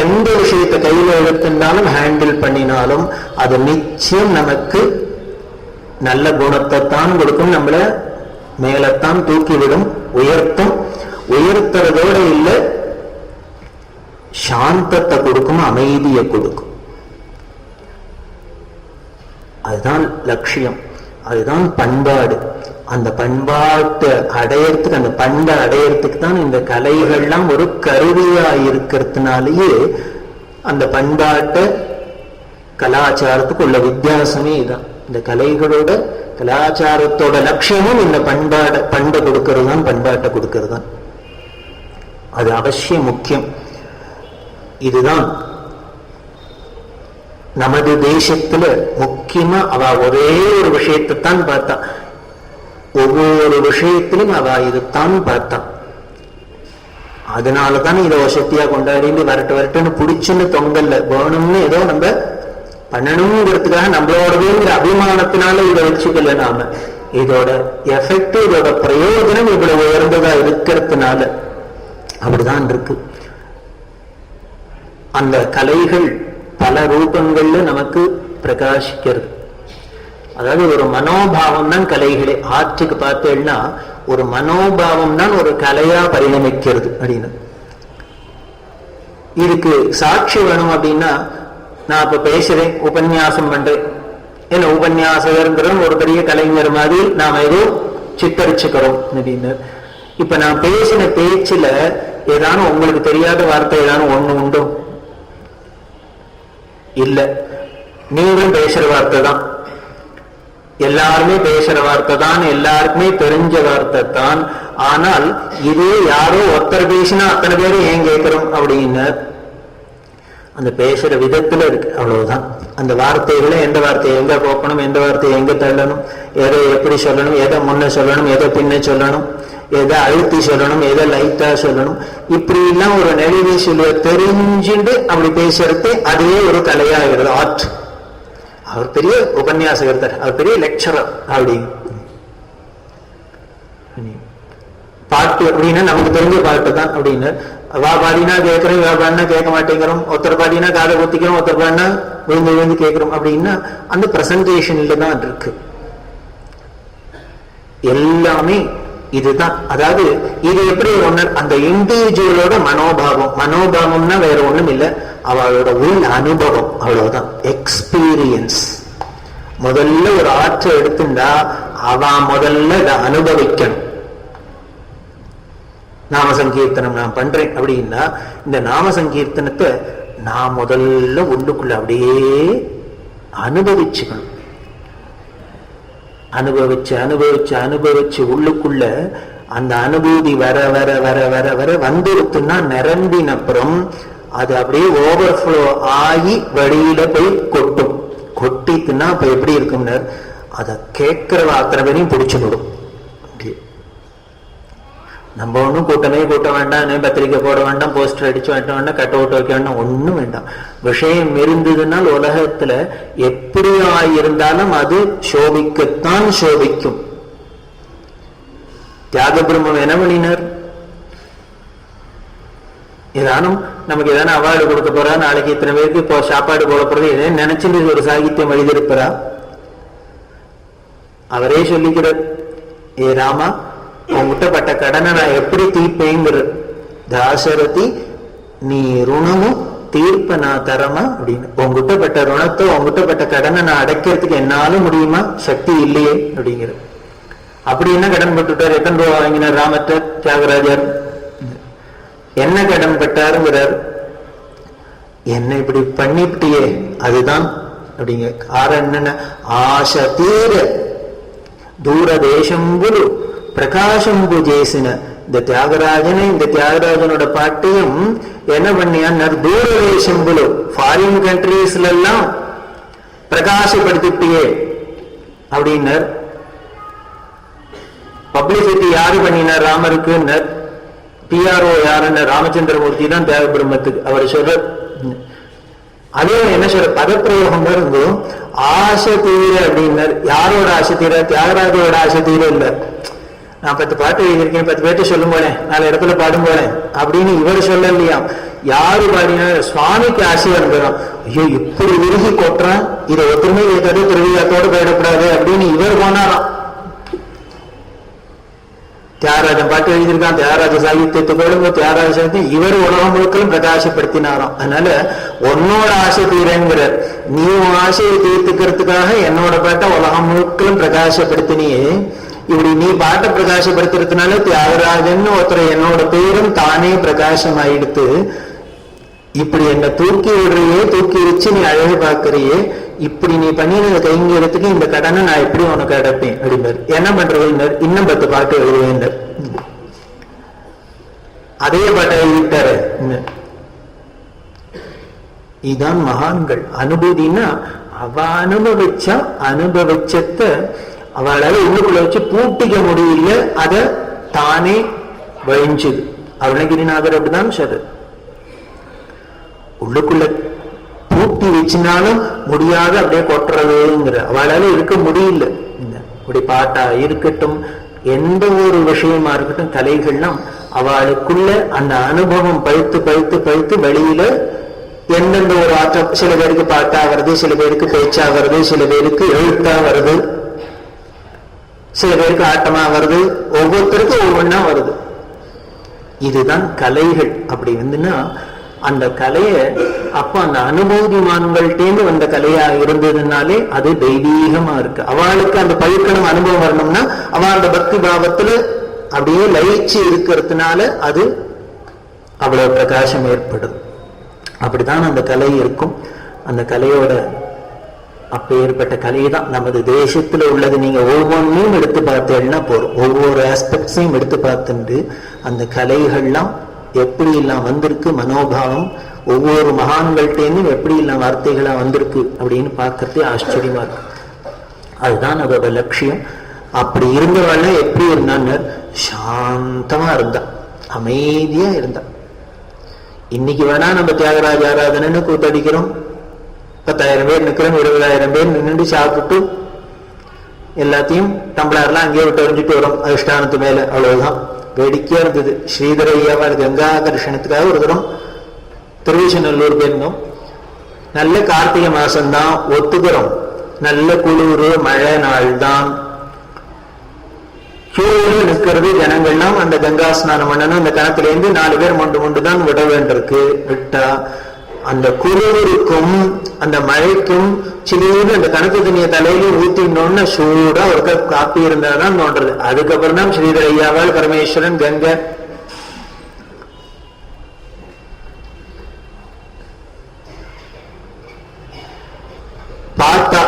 S1: எந்த விஷயத்தை கையில எடுத்திருந்தாலும் ஹேண்டில் பண்ணினாலும் அது நிச்சயம் நமக்கு நல்ல குணத்தை தான் கொடுக்கும், நம்மள மேலத்தான் தூக்கிவிடும், உயர்த்தும். உயர்த்துறதோட இல்லை, சாந்தத்தை கொடுக்கும், அமைதியை கொடுக்கும். அதுதான் லட்சியம், அதுதான் பண்பாடு. அந்த பண்பாட்டை அடையறதுக்கு, அந்த பண்பை அடையறதுக்கு தான் இந்த கலைகள்லாம் ஒரு கருவியா இருக்கிறதுனாலேயே அந்த பண்பாட்டை கலாச்சாரத்துக்கு உள்ள வித்தியாசமே இதுதான். இந்த கலைகளோட கலாச்சாரத்தோட லட்சியமும் இந்த பண்பை கொடுக்கறது தான், பண்பாட்டை கொடுக்கறது தான். அது அவசியம் முக்கியம். இதுதான் நமது தேசத்துல முக்கியமா அவ ஒரே ஒரு விஷயத்தை தான் பார்த்தா, ஒவ்வொரு விஷயத்திலும் அவ இதுதான் பார்த்தா. அதனாலதான் இதை வசதியா கொண்டாடிட்டு வரட்டுன்னு பிடிச்சுன்னு தொங்கல்ல வேணும்னு ஏதோ நம்ம பண்ணணுங்கிறதுக்காக நம்மளோடதுங்கிற அபிமானத்தினால இதை வச்சுக்கல நாம. இதோட எஃபெக்ட், இதோட பிரயோஜனம் இவ்வளவு உயர்ந்ததா இருக்கிறதுனால அப்படிதான் இருக்கு. அந்த கலைகள் பல ரூபங்கள்ல நமக்கு பிரகாசிக்கிறது. அதாவது ஒரு மனோபாவம் தான் கலைகளே. ஆர்ட்டுக்கு பார்த்தேன்னா ஒரு மனோபாவம் தான் ஒரு கலையா பரிணமிக்கிறது அப்படின்னு. இதுக்கு சாட்சி வேணும் அப்படின்னா, நான் இப்ப பேசுறேன், உபன்யாசம் பண்றேன், என்ன உபன்யாசகர்ங்கிற ஒரு பெரிய கலைஞர் மாதிரி நாம ஏதோ சித்தரிச்சுக்கிறோம் அப்படின்னு. இப்ப நான் பேசின பேச்சுல ஏதானும் உங்களுக்கு தெரியாத வார்த்தை ஏதானும் ஒண்ணு உண்டோ? இல்ல. நீங்களும் பேசுற வார்த்தை தான், எல்லாருமே பேசுற வார்த்தை தான், எல்லாருக்குமே தெரிஞ்ச வார்த்தை தான். ஆனால் இதே யாரோ ஒருத்தர் பேசினா அத்தனை பேரும் ஏன் கேட்கிறோம் அப்படின்னு அந்த பேசுற விதத்துல இருக்கு. அவ்வளவுதான். அந்த வார்த்தைகளை எந்த வார்த்தையை எங்க போக்கணும், எந்த வார்த்தையை எங்க தள்ளணும், எதை எப்படி சொல்லணும், எதை முன்ன சொல்லணும், எதை பின்ன சொல்லணும், எதை அழுத்தி சொல்லணும், எதை லைட்டா சொல்லணும், இப்படி எல்லாம் ஒரு நெறிவை சொல்ல தெரிஞ்சுட்டு அப்படி பேசுறது அதுவே ஒரு கலையாகிறது, ஆர்ட். அவர் பெரிய உபன்யாசகர், அவர் பெரிய லெக்சரர். அப்படி பாட்டு அப்படின்னா நமக்கு தெரிஞ்ச பாட்டு தான் அப்படின்னு. வா பாடினா கேட்கிறோம், வா பாடினா கேட்க மாட்டேங்கிறோம், ஒருத்தர் பாடினா காதை ஊத்திக்கிறோம், ஒருத்தர் பாடினா விழுந்து விழுந்து கேட்கிறோம். அப்படின்னா அந்த பிரசன்டேஷன்ல தான் இருக்கு எல்லாமே. இதுதான். அதாவது இது எப்படி ஒண்ணு, அந்த இண்டிவிஜுவலோட மனோபாவம். மனோபாவம்னா வேற ஒண்ணும் இல்லை, அவளோட உள் அனுபவம், அவ்வளவுதான். எக்ஸ்பீரியன்ஸ். முதல்ல ஒரு ஆற்றை எடுத்துட்டா அவ முதல்ல இதை அனுபவிக்கணும். நாம சங்கீர்த்தனம் நான் பண்றேன் அப்படின்னா இந்த நாம சங்கீர்த்தனத்தை நான் முதல்ல உள்ளுக்குள்ள அப்படியே அனுபவிச்சுக்கணும். அனுபவிச்சு அனுபவிச்சு அனுபவிச்சு உள்ளுக்குள்ள அந்த அனுபூதி வர வர வர வர வர வந்துருத்துன்னா நிரம்பின அப்புறம் அது அப்படியே ஓவர்ஃப்ளோ ஆகி வெளியில போய் கொட்டும். கொட்டித்துன்னா அப்ப எப்படி இருக்கும்னு அதை கேட்கிற அத்தனை பேரையும் பிடிச்சுடும். நம்ம ஒன்றும் கூட்டமே கூட்ட வேண்டாம், பத்திரிக்கை போட வேண்டாம், போஸ்டர் அடிச்சு வைக்க வேண்டாம், கட் அவுட் வைக்க வேண்டாம், ஒன்றும் வேண்டாம். விஷயம் இருந்ததுனால் உலகத்துல எப்படி ஆயிருந்தாலும் அது சோபிக்கத்தான் சோபிக்கும். தியாக பிரம்மம் என்ன பண்ணினார்? ஏதானும் நமக்கு ஏதான அவார்டு கொடுக்க போறா, நாளைக்கு இத்தனை பேருக்கு இப்போ சாப்பாடு போட போறது, எதே நினைச்சுட்டு ஒரு சாகித்யம் எழுதியிருப்பாரா? அவரே சொல்லிக்கிறார், ஏ ராமா, உங்ககிட்ட பட்ட கடனை நான் எப்படி தீர்ப்பேங்கிற தாசரதி, நீ ருணமும் தீர்ப்ப நான் தரமா அப்படின்னு. உங்ககிட்ட பட்ட ருணத்தை, உங்ககிட்ட பட்ட கடனை நான் அடைக்கிறதுக்கு என்னாலும் முடியுமா? சக்தி இல்லையே அப்படிங்கிற. அப்படி என்ன கடன் பட்டுட்டார்? எத்தனை ரூபா வாங்கினார் ராமர் தியாகராஜர்? என்ன கடன் பட்டாருங்கிறார்? என்ன இப்படி பண்ணிவிட்டியே அதுதான் அப்படிங்க. காரணம் என்னன்னா, ஆசை தீர தூரதேசம்புலு பிரகாசம்பு ஜேசின. இந்த தியாகராஜனை, இந்த தியாகராஜனோட பாட்டையும் என்ன பண்ணியார்? தூரதேசம்புலு ஃபாரின் கண்ட்ரீஸ்ல எல்லாம் பிரகாசப்படுத்திட்டியே அப்படின்னர். பப்ளிசிட்டி யாரு பண்ணினார் ராமருக்கு? பிஆர்ஓ யாருன்னு ராமச்சந்திரமூர்த்தி தான் தியாக பிரம்மத்துக்கு. அவர் சொல்ற அதே என்ன சொல்ற பதப்பிரயோகம் இருந்தும் ஆசை தீர அப்படின்னார். யாரோட ஆசை தீர? தியாகராஜோட ஆசை தீர இல்ல. நான் 10 பாட்டு எழுதியிருக்கேன், 10 பேர்ட்ட சொல்லும் போனேன், 4 இடத்துல பாடும் போனேன் அப்படின்னு இவர் சொல்ல இல்லையா? யாரு பாடினா? சுவாமிக்கு ஆசையா இருந்தோம். ஐயோ இப்படி விருகி கொட்டுறான், இதை ஒத்துமை வைக்காது, திருவிழாத்தோடு போயிடக்கூடாது அப்படின்னு இவர் போனாராம். தியாகராஜன் பாட்டு எழுதியிருக்கான், தியாகராஜ சாகித்யத்துக்கு தியாகராஜ சாகித்யம் இவர் உலகம் முழுக்களும் பிரகாசப்படுத்தினாராம். அதனால உன்னோட ஆசை தீரங்கிறார். நீ உன் ஆசையை தீர்த்துக்கிறதுக்காக என்னோட பாட்டை உலகம் முழுக்களும் பிரகாசப்படுத்தினியே. இப்படி நீ பாட்டை பிரகாசப்படுத்துறதுனால தியாகராஜன் ஒருத்தர் என்னோட பேரும் தானே பிரகாசம் ஆயிடுத்து. இப்படி என்ன தூக்கி விடுறியே, தூக்கி வச்சு நீ அழகு பார்க்கறியே, இப்படி நீ பண்ணின கைங்கிறதுக்கு இந்த கடனை நான் எப்படி உனக்கு அடைப்பேன் அப்படின்னாரு. என்ன பண்றது? இன்னும் 10 பாட்டு எழுதுவேன். அதே பாட்டை எழுதிட்டாரு. இதுதான் மகான்கள். அனுபூதினா அவ அனுபவிச்சா அனுபவிச்சத அவளால உள்ளுக்குள்ள வச்சு பூட்டிக்க முடியல, அத தானே வழிஞ்சுது. அருணகிரிநாதர் அப்படிதான் சொல்ற, உள்ளுக்குள்ள பூட்டி வச்சு பிடிச்சினாலும் முடியாத அப்படியே கொட்டுறதுங்கிற அவளால இருக்க முடியல. இப்படி பாட்டா இருக்கட்டும், எந்த ஒரு விஷயமா இருக்கட்டும், கலைகள்லாம் அவளுக்குள்ள அந்த அனுபவம் பழுத்து பழுத்து பழுத்து வெளியில எந்தெந்த ஒரு ஆற்றம், சில பேருக்கு பாட்டா வருது, சில பேருக்கு பேச்சா வருது, சில பேருக்கு எழுத்தா வருது, சில பேருக்கு ஆட்டமா வருது, ஒவ்வொருத்தருக்கும் ஒவ்வொன்னா வருது. இதுதான் கலைகள். அப்படி வந்துன்னா அந்த கலைய அப்ப அந்த அனுபூதிமான்கள்டேந்து வந்த கலையா இருந்ததுனாலே அது தெய்வீகமா இருக்கு. அவளுக்கு அந்த பழுக்கணும் அனுபவம் வரணும்னா அவள் அந்த பக்தி பாவத்துல அப்படியே லயிச்சு இருக்கிறதுனால அது அவ்வளவு பிரகாசம் ஏற்படும். அப்படித்தான் அந்த கலை இருக்கும். அந்த கலையோட அப்ப ஏற்பட்ட கலை தான் நமது தேசத்துல உள்ளது. நீங்க ஒவ்வொன்றையும் எடுத்து பார்த்தேன்னா போறோம், ஒவ்வொரு ஆஸ்பெக்ட்ஸையும் எடுத்து பார்த்துட்டு அந்த கலைகள்லாம் எப்படி எல்லாம் வந்திருக்கு, மனோபாவம் ஒவ்வொரு மகான்கள்டேந்தும் எப்படி எல்லாம் வார்த்தைகளா வந்திருக்கு அப்படின்னு பார்க்கறதே ஆச்சரியமா இருக்கு. அதுதான் அதோட லட்சியம். அப்படி இருந்தவள் எப்படி இருந்தான்னு சாந்தமா இருந்தா, அமைதியா இருந்தா. இன்னைக்கு வேணா நம்ம தியாகராஜ ஆராதனைன்னு கூத்தடிக்கிறோம், 10,000 பேர் நிக்கிறோம், 20,000 பேர் நின்று சாப்பிட்டு எல்லாத்தையும் டம்ளர்லாம் அங்கேயே விட்டு எறிஞ்சிட்டு வரும் அதிஷ்டானத்து மேல. அவ்வளவுதான். வேடிக்கையா இருந்தது. ஸ்ரீதர ஐயாவால் கங்கா தரிசனத்துக்காக ஒரு தரம் திருவிசநல்லூர் போயிருந்தோம். நல்ல கார்த்திகை மாசம்தான், ஒத்துக்கிறோம், நல்ல குளிர் மழை நாள் தான். சூழல் நிற்கிறது ஜனங்கள்லாம். அந்த கங்கா ஸ்நானம் பண்ணணும். அந்த கணத்திலேருந்து 4 பேர் மொண்டு தான் விட வேண்டியிருக்கு. விட்டா அந்த குளிருக்கும் அந்த மழைக்கும் சிலின்னு அந்த கணக்கு தண்ணிய தலையில ஊத்தினோன்னு சூடா ஒரு கப் காப்பி இருந்தாதான் தோன்றது. அதுக்கப்புறம் தான் ஸ்ரீதர ஐயாவால் பரமேஸ்வரன் கங்கை பார்த்தா.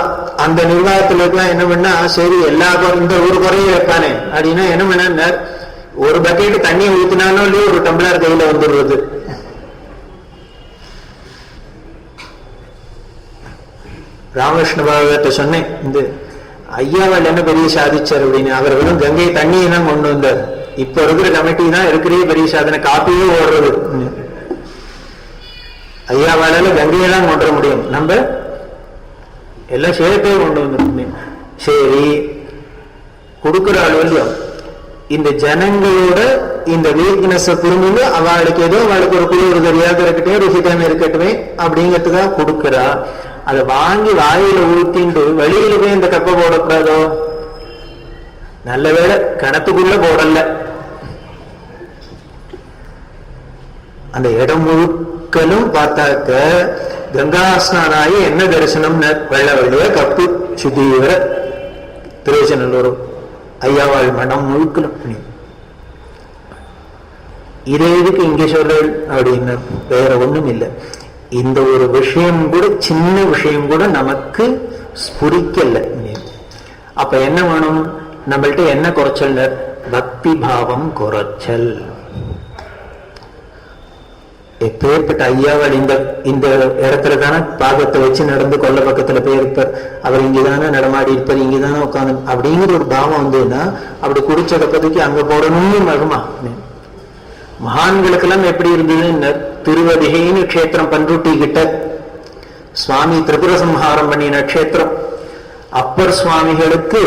S1: அந்த நிர்வாகத்துல என்ன பண்ணா, சரி எல்லா இந்த ஒரு குறையும் வைப்பானே அப்படின்னா என்ன பண்ண, ஒரு பக்கெட் தண்ணியை ஊத்தினாலும் இல்லையோ ஒரு டம்ளர் கையில வந்துடுறது. ராமகிருஷ்ண பாகவத்தை சொன்னேன், இந்த ஐயாவால் என்ன பெரிய சாதிச்சார் அப்படின்னு. அவர் வெறும் கங்கை தண்ணியை தான் கொண்டு வந்தார். இப்ப இருக்கிற கமிட்டி தான் இருக்கிறே பெரிய சாதனை, காப்பியே ஓடுறது. ஐயாவால கங்கையை தான் கொண்டு வர முடியும், நம்ம எல்லாம் சேர்த்தே கொண்டு வந்துருக்குமே. சரி, கொடுக்குற அளவு இந்த ஜனங்களோட இந்த வீக்னஸ் புரிஞ்சு அவளுக்கு ஏதோ அவளுக்கு ஒரு குழு உதவியாக இருக்கட்டும், ருசிக்காம இருக்கட்டுமே அப்படிங்கிறதுக்காக கொடுக்குறா. அதை வாங்கி வாயில ஊத்திண்டு வெளியில போய் இந்த கப்பை போடக்கூடாதோ? நல்ல வேளை கணத்துக்குள்ள போடல. அந்த இடம் முழுக்கலும் பார்த்தாக்க கங்கா ஸ்நானாயி என்ன தரிசனம், வெள்ள வெள்ளைய கப்பு சுத்தீவிர திருவச்சநல்லூர் ஐயாவாள் மனம் முழுக்கலும். இதே இதுக்கு இங்க சொல்ற அப்படின்னு வேற ஒண்ணும் இல்லை. இந்த ஒரு விஷயம் கூட, சின்ன விஷயம் கூட நமக்கு ஸ்புரிக்கல. அப்ப என்ன வேணும் நம்மள்ட்ட? என்ன குறைச்சல்? பக்தி பாவம் குறைச்சல். எப்பேற்பட்ட ஐயாவாள் இந்த இடத்துல தானே பாகத்தை வச்சு நடந்து கொல்ல பக்கத்துல போயிருப்பார், அவர் இங்கதானே நடமாடி இருப்பார், இங்கதானே உட்காந்து அப்படிங்கிற ஒரு பாவம் வந்ததுன்னா அப்படி குடிச்ச பக்கத்துக்கு அங்க போடணும்னு மகுமா. மகான்களுக்கெல்லாம் எப்படி இருந்ததுன்னு, திருவதிகைன்னு க்ஷேத்திரம் பன்ருட்டி கிட்ட சுவாமி திரிபுர சம்ஹாரம் பண்ணின க்ஷேத்திரம். அப்பர் சுவாமிகளுக்கு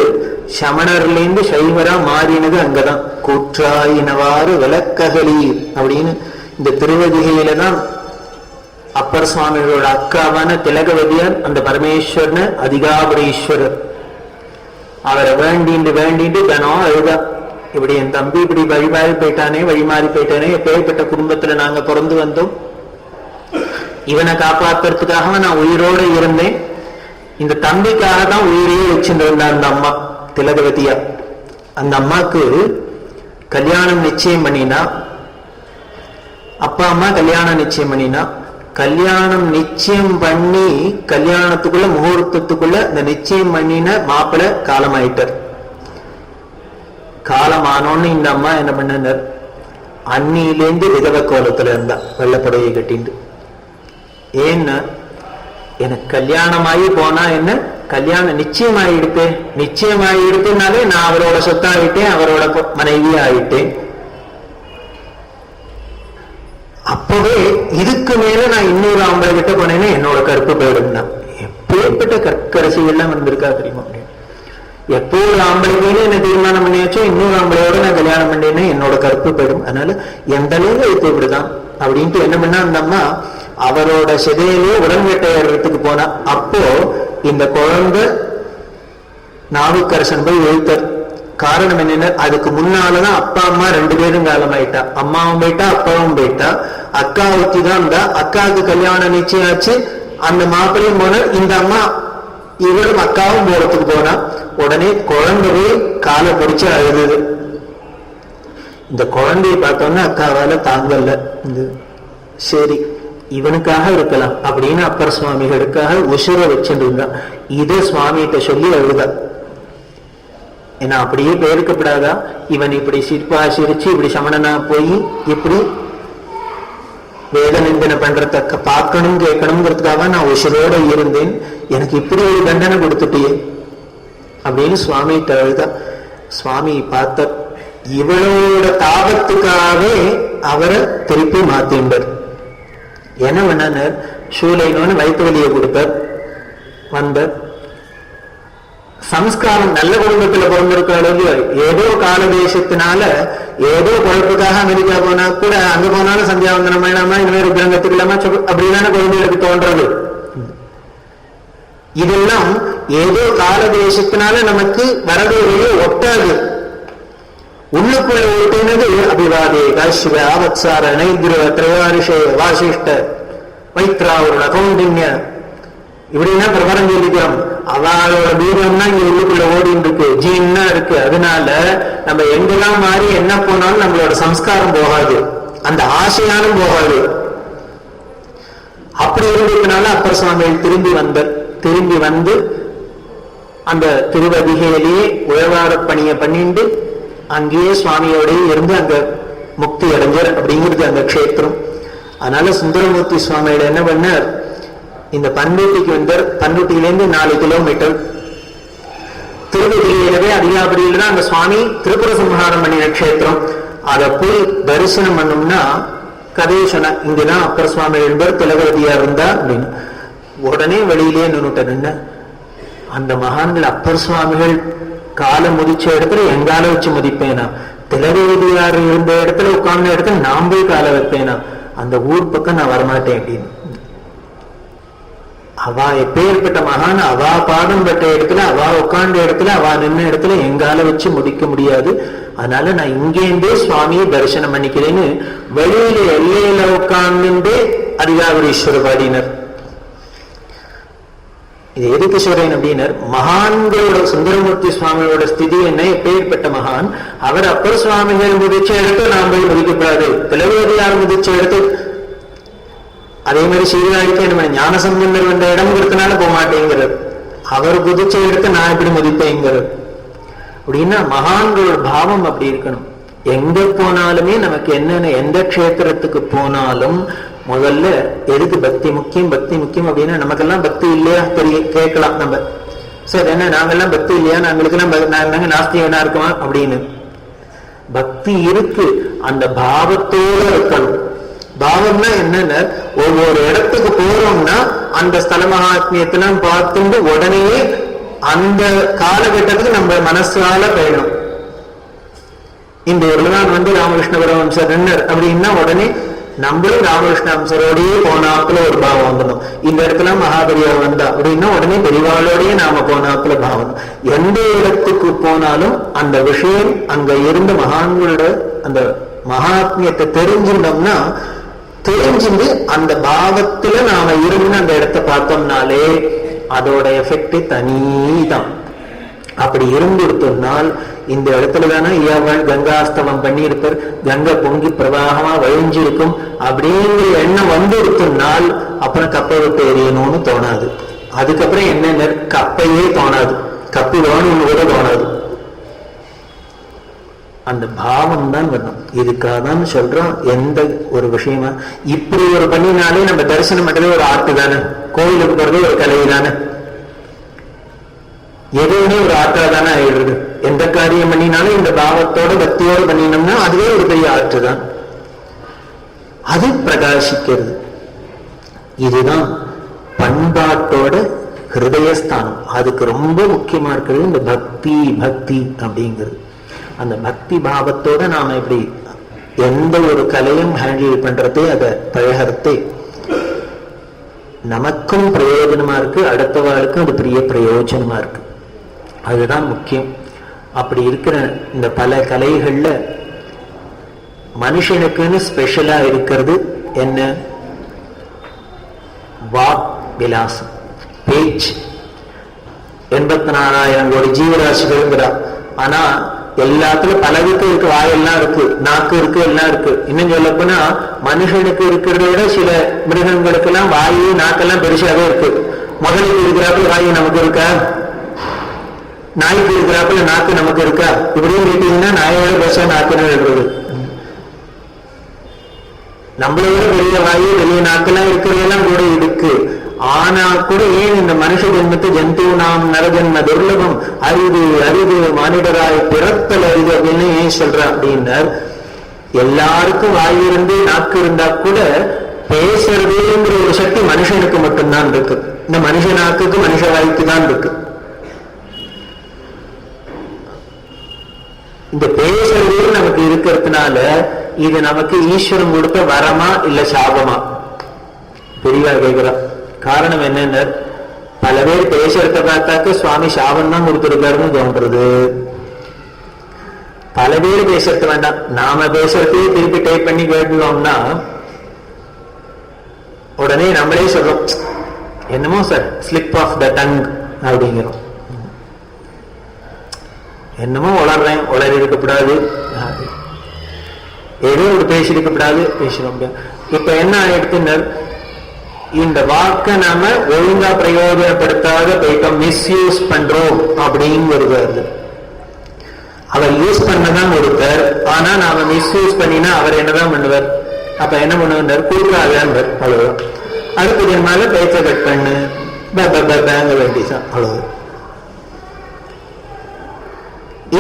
S1: சமணர்லேருந்து சைவரா மாறினது அங்கதான். கூற்றாயினவாறு விளக்ககலீர் அப்படின்னு இந்த திருவதிகையில தான் அப்பர் சுவாமிகளோட அக்காவான திலகவதியார் அந்த பரமேஸ்வரன் அதிகாபுரீஸ்வரர் அவரை வேண்டிட்டு தினம் அழுதா, இப்படி என் தம்பி இப்படி வழிமாறி போயிட்டானே, எப்பேற்பட்ட குடும்பத்துல நாங்க பிறந்து வந்தோம், இவனை காப்பாத்துறதுக்காக நான் உயிரோட இருந்தேன், இந்த தம்பிக்காக தான் உயிரையே வச்சுட்டு இருந்தா அந்த அம்மா திலகவதியா. அந்த அம்மாக்கு கல்யாணம் நிச்சயம் பண்ணினா, அப்பா அம்மா கல்யாணம் நிச்சயம் பண்ணினா, கல்யாணம் நிச்சயம் பண்ணி கல்யாணத்துக்குள்ள முகூர்த்தத்துக்குள்ள இந்த நிச்சயம் பண்ணின மாப்பிள்ளை காலமாயிட்டார். காலமானோன்னு இந்த அம்மா என்ன பண்ணார், அன்னியிலேருந்து விதவ கோலத்துல இருந்தா, வெள்ளப்படையை கட்டிண்டு. ஏன்னா எனக்கு கல்யாணமாயி போனா என்ன, கல்யாணம் நிச்சயமாயிடுத்தேனாலே நான் அவரோட சொத்தாயிட்டேன், அவரோட மனைவி ஆயிட்டேன். அப்பவே இதுக்கு மேல நான் இன்னொரு ஆம்பளை கிட்ட போனேன்னா என்னோட கருப்பு போயிடும்னா, எப்பேற்பட்ட கற்கரசிகள்லாம் வந்திருக்கா தெரியுமா? எப்போ ஒரு ஆம்பளைக்கு என்ன தீர்மானம் பண்ணியாச்சோ இன்னொரு ஆம்பளையோட நான் கல்யாணம் பண்ணேன்னா என்னோட கருப்பு போயிடும். அதனால எந்த அளவுக்கு எடுத்து இப்படிதான் அப்படின்ட்டு என்ன பண்ணா, அந்த அம்மா அவரோட சிதையிலேயே உடன்வேட்டையாடுறதுக்கு போனா. அப்போ இந்த குழந்தை நாவுக்கரசன் போய் எழுத்தார். காரணம் என்னன்னா, அதுக்கு முன்னாலதான் அப்பா அம்மா 2 பேரும் காலமாயிட்டா. அம்மாவும் போயிட்டா, அப்பாவும் போயிட்டா. அக்கா ஊத்தி தான் இருந்தா. அக்காவுக்கு கல்யாணம் நிச்சயாச்சு. அந்த மாப்பிளையும் போன, இந்த அம்மா இவரும் அக்காவும் போறதுக்கு போனா. உடனே குழந்தையே காலை பிடிச்சு அழுது. இந்த குழந்தைய பார்த்தோன்னா அக்காவால தாங்கல. சரி இவனுக்காக இருக்கலாம் அப்படின்னு அப்பர் சுவாமிகளுக்காக உசுர வச்சுருந்தான். இதை சுவாமிகிட்ட சொல்லி அழுதா. ஏன்னா அப்படியே பெயர்க்கப்படாதா, இவன் இப்படி சிரிப்பா சிரிச்சு இப்படி சமணனா போய் இப்படி வேத நிந்தனை பண்றத பார்க்கணும் கேட்கணுங்கிறதுக்காக நான் உசுரோட இருந்தேன், எனக்கு இப்படி ஒரு தண்டனை கொடுத்துட்டியே அப்படின்னு சுவாமிகிட்ட அழுதா. சுவாமி பார்த்த இவளோட தாபத்துக்காகவே அவரை திருப்பி மாத்தின்றார். என்ன பண்ணார், சூளைனோன்னு வயிற்று வலியை கொடுத்தார். வந்த சம்ஸ்காரம் நல்ல குடும்பத்துல பிறந்திருக்க, ஏதோ கால தேசத்தினால ஏதோ குழப்புக்காக அமெரிக்கா போனா கூட அங்க போனாலும் சந்தியாவந்தனம் வேணாமா, இனிமேல் ருத்ரங்கத்துக்கு இல்லாம அப்படிதான குழந்தைகளுக்கு தோன்றது. இதெல்லாம் ஏதோ கால தேசத்தினால நமக்கு வரவேறையே ஒட்டாது. உள்ளுக்குள்ள ஒட்டினது அபிவாதேக சிவ ஆவத்சார நைத்ருவ திரையாரிஷே வாசிஷ்ட வைத்ராவுட கௌண்டின்ய இப்படின்னா பிரபரம் சொல்லிக்கிறோம். அவளோட தூரம்னா இங்க உள்ளுக்குள்ள ஓடின்னு இருக்கு, ஜீன்னா இருக்கு. அதனால நம்ம எங்கெல்லாம் மாறி என்ன போனாலும் நம்மளோட சம்ஸ்காரம் போகாது, அந்த ஆசையானும் போகாது. அப்படி இருந்ததுனால அப்பர் சுவாமிகள் திரும்பி வந்து அந்த திருவதிகையிலேயே உழவார பணியை பண்ணிட்டு அங்கேயே சுவாமியோடய இருந்து அங்க முக்தி அடைஞ்சார். அப்படிங்கிறது அந்த க்ஷேத்திரம். அதனால சுந்தரமூர்த்தி சுவாமியோட என்ன பண்ணார், இந்த பண்ருட்டிக்கு வந்தார். பண்ருட்டியிலேருந்து 4 கிலோமீட்டர். திருவதிகையிலவே அதிகாபடியில தான் அந்த சுவாமி திரிபுர சம்ஹாரம் பண்ணின க்ஷேத்திரம். அதை போய் தரிசனம் பண்ணோம்னா கதையை சொன்ன, இங்கதான் அப்பர் சுவாமி என்பவர் திலகவதியா இருந்தா அப்படின்னு. உடனே வெளியிலேயே நின்னுட்ட அந்த மகான்கள் அப்பர் சுவாமிகள் காலை முதிச்ச இடத்துல எங்கால வச்சு மதிப்பேனா, திலகவதியார் இருந்த இடத்துல உட்கார்ந்த இடத்துல நான் போய் காலை வைப்பேனா, அந்த ஊர் பக்கம் நான் வரமாட்டேன் அப்படின்னு. அவா எப்பேற்பட்ட மகான், அவா பாதம் பெற்ற இடத்துல, அவா உட்கார்ந்த இடத்துல, அவா நின்ன இடத்துல எங்கால வச்சு முடிக்க முடியாது. அதனால நான் இங்கேருந்தே சுவாமியை தரிசனம் பண்ணிக்கிறேன்னு வெளியில எல்லையில உட்கார்ந்துட்டே அதிகாபுரீஸ்வர பாடினர். இது எதுக்கு சொல்றேன் அப்படின்னர், மகான்களோட சுந்தரமூர்த்தி சுவாமியோட ஸ்திதி என்ன, எப்பேற்பட்ட மகான். அவர் அப்பர் சுவாமிகள் முதிச்ச இடத்துல நாம் போய் மதிக்கப்படாது, திலகவதியார் முதிச்ச இடத்து. அதே மாதிரி சீர்காழிக்கு நம்ம ஞான சம்பந்தர் வந்த இடம் இருக்கிறதுனால போக மாட்டேங்கிறார், அவர் குதிச்ச இடத்த நான் எப்படி மதிப்பேங்கிறார். அப்படின்னா மகான்களோட பாவம் அப்படி இருக்கணும். எங்க போனாலுமே நமக்கு என்னென்ன, எந்த க்ஷேத்திரத்துக்கு போனாலும் முதல்ல எதுக்கு பக்தி முக்கியம், பக்தி முக்கியம் அப்படின்னா நமக்கெல்லாம் பக்தி இல்லையா தெரிய கேட்கலாம் நம்ம. சார் என்ன நாங்கெல்லாம் பக்தி இல்லையா, நாங்களுக்கெல்லாம் நாஸ்திகனா இருக்குமா அப்படின்னு. பக்தி இருக்கு, அந்த பாவத்தோட இருக்கணும். பாவம்னா என்னன்னா, ஒவ்வொரு இடத்துக்கு போறோம்னா அந்த ஸ்தல மகாத்மியத்தெல்லாம் பார்த்துட்டு உடனே அந்த காலகட்டத்துக்கு நம்ம மனசால போயிடும். இந்த ஊர்ல தான் ராமகிருஷ்ண பரமஹம்சர் அப்படின்னா உடனே நம்மளும் ராமகிருஷ்ண அம்சரோடயே போனாப்புல ஒரு பாவம் வந்துடும். இந்த இடத்துல மகாபெரியார் வந்தா அப்படின்னா உடனே பெரிவாளோடய நாம போனாப்புல பாவம். எந்த இடத்துக்கு போனாலும் அந்த விஷயம் அங்க இருந்த மகான்களோட அந்த மகாத்மியத்தை தெரிஞ்சிருந்தோம்னா, தெரிஞ்சுட்டு அந்த பாவத்துல நாம இருந்து அந்த இடத்த பார்த்தோம்னாலே அதோட எஃபெக்ட் தனிதான். அப்படி இருந்துடுத்தோம்னால் இந்த இடத்துல தானே ஐயாவாள் கங்காஸ்தவம் பண்ணியிருப்பார், கங்கை பொங்கி பிரவாகமா வழிஞ்சிருக்கும் அப்படிங்கிற எண்ணம் வந்துடுத்தோம்னால் அப்புறம் கப்பை விட்டு எறியணும்னு தோணாது. அதுக்கப்புறம் என்ன கப்பையே தோணாது, கப்பி வேணும்னு கூட தோணாது. அந்த பாவம் தான் வரணும். இதுக்காக தான் சொல்றோம், எந்த ஒரு விஷயமா இப்படி ஒரு பண்ணினாலே நம்ம தரிசனம் பண்றதே ஒரு ஆர்ட் தானே, கோயிலுக்கு போறதே ஒரு கலை தானே, எதுவுமே ஒரு ஆற்றா தானே ஆயிடுறது. எந்த காரியம் பண்ணினாலும் இந்த பாவத்தோட பக்தியோடு பண்ணினோம்னா அதுவே ஒரு பெரிய ஆற்று தான். அது பிரகாசிக்கிறது. இதுதான் பண்பாட்டோட ஹிருதயஸ்தானம். அதுக்கு ரொம்ப முக்கியமா இருக்கிறது இந்த பக்தி. பக்தி அப்படிங்கிறது அந்த பக்தி பாவத்தோட நாம இப்படி எந்த ஒரு கலையும் ஹேண்டில் பண்றதே, அதை பழகிறதே நமக்கும் பிரயோஜனமா இருக்கு, அடுத்தவாளுக்கும் அது பெரிய பிரயோஜனமா இருக்கு. அதுதான் முக்கியம். அப்படி இருக்கிற இந்த பல கலைகள்ல மனுஷனுக்குன்னு ஸ்பெஷலா இருக்கிறது என்ன? வாக் விலாசம், பேச்சு. 84,000 கோடி ஜீவராசிகள். ஆனா எல்லாத்துலயும் பலருக்கு இருக்கு, வாயெல்லாம் இருக்கு, நாக்கு இருக்கு, எல்லாம் இருக்கு. இன்னும் சொல்ல போனா மனுஷனுக்கு இருக்கிறத விட சில மிருகங்களுக்கு எல்லாம் வாயு நாக்கெல்லாம் பெருசாவே இருக்கு. முதலுக்கு இருக்கிறாப்புல வாயு நமக்கு இருக்கா? நாய்க்கு இருக்கிறாப்புல நாக்கு நமக்கு இருக்கா? இப்படியும் கேட்டீங்கன்னா நாயோட பெருசா நாக்குன்னு எழுதுறது. நம்மளை விட பெரிய வாயு பெரிய நாக்கெல்லாம் இருக்கிறதெல்லாம் கூட இருக்கு. ஆனா கூட ஏன் இந்த மனுஷ ஜென்மத்தை ஜந்து நாம் நரஜன்ம துர்லபம், அரிது அரிது மானிடராய் பிறத்தல் அரிது அப்படின்னு ஏன் சொல்ற அப்படின்னா, எல்லாருக்கும் வாயு இருந்து நாக்கு இருந்தா கூட பேசுறதுங்கிற ஒரு சக்தி மனுஷனுக்கு மட்டும்தான் இருக்கு. இந்த மனுஷ நாக்குக்கு மனுஷ வாய்க்கு தான் இருக்கு. இந்த பேசுறதே நமக்கு இருக்கிறதுனால இது நமக்கு ஈஸ்வரன் கொடுத்த வரமா இல்ல சாபமா? பெரியவா கேட்கிறா. காரணம் என்னன்னு, பல பேர் பேசுறத பார்த்தாக்க சுவாமி சாபம் தான் கொடுத்திருக்காருன்னு தோன்றது. பல பேர் பேசுறது வேண்டாம், நாம பேசுறதையே திருப்பி டைப் பண்ணி கேட்டோம்னா உடனே நம்மளே சொல்றோம், என்னமோ sir slip of the tongue அப்படிங்கிறோம். என்னமோ உளர்றேன், உளறி இருக்கக்கூடாது, ஏதோ ஒரு பேசியிருக்கப்படாது, பேசுறோம். இப்ப என்ன ஆயிடுத்துன்னு, இந்த வாக்க நாம ஒழுங்கா பிரயோஜனப்படுத்தாத போயிட்டோம், மிஸ்யூஸ் பண்றோம் அப்படிங்கிறது. அவர் யூஸ் பண்ணதான் ஒருத்தர், ஆனா நாம மிஸ்யூஸ் பண்ணினா அவர் என்னதான் பண்ணுவார்? அப்ப என்ன பண்ணுவார்? கொடுக்காதான் அவ்வளவு. அடுத்த ஜென்மால பேச்ச கட் பண்ணு வேண்டியதான் அவ்வளவு.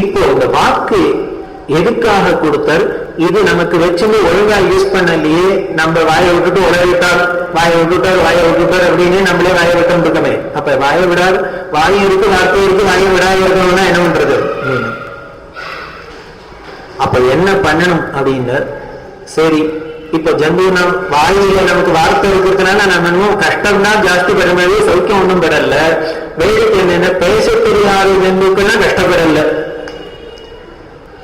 S1: இப்போ இந்த வாக்கு எதுக்காக கொடுத்தார்? இது நமக்கு வச்சுட்டு ஒழுங்கா யூஸ் பண்ணலையே, நம்ம வாயை விட்டுட்டு உலகிட்டார், வாயை விட்டுட்டார், வாயை விட்டுட்டார் அப்படின்னு நம்மளே வாயை விட்டு இருக்கமே. அப்ப வாயை விடாது, வாயும் இருக்கு, வார்த்தை இருக்கு, வாயை விடாது இருக்கணும்னா என்ன பண்றது? அப்ப என்ன பண்ணணும் அப்படின்னு, சரி இப்ப ஜந்துனா வாயில நமக்கு வார்த்தை இருக்கிறதுனால நம்ம இன்னும் கஷ்டம் தான் ஜாஸ்தி பெறும்போது சௌக்கியம் ஒன்றும் பெறல. வேடிக்கை என்னென்ன, பேச தெரியாத ஜந்துக்கெல்லாம் கஷ்டப்படல.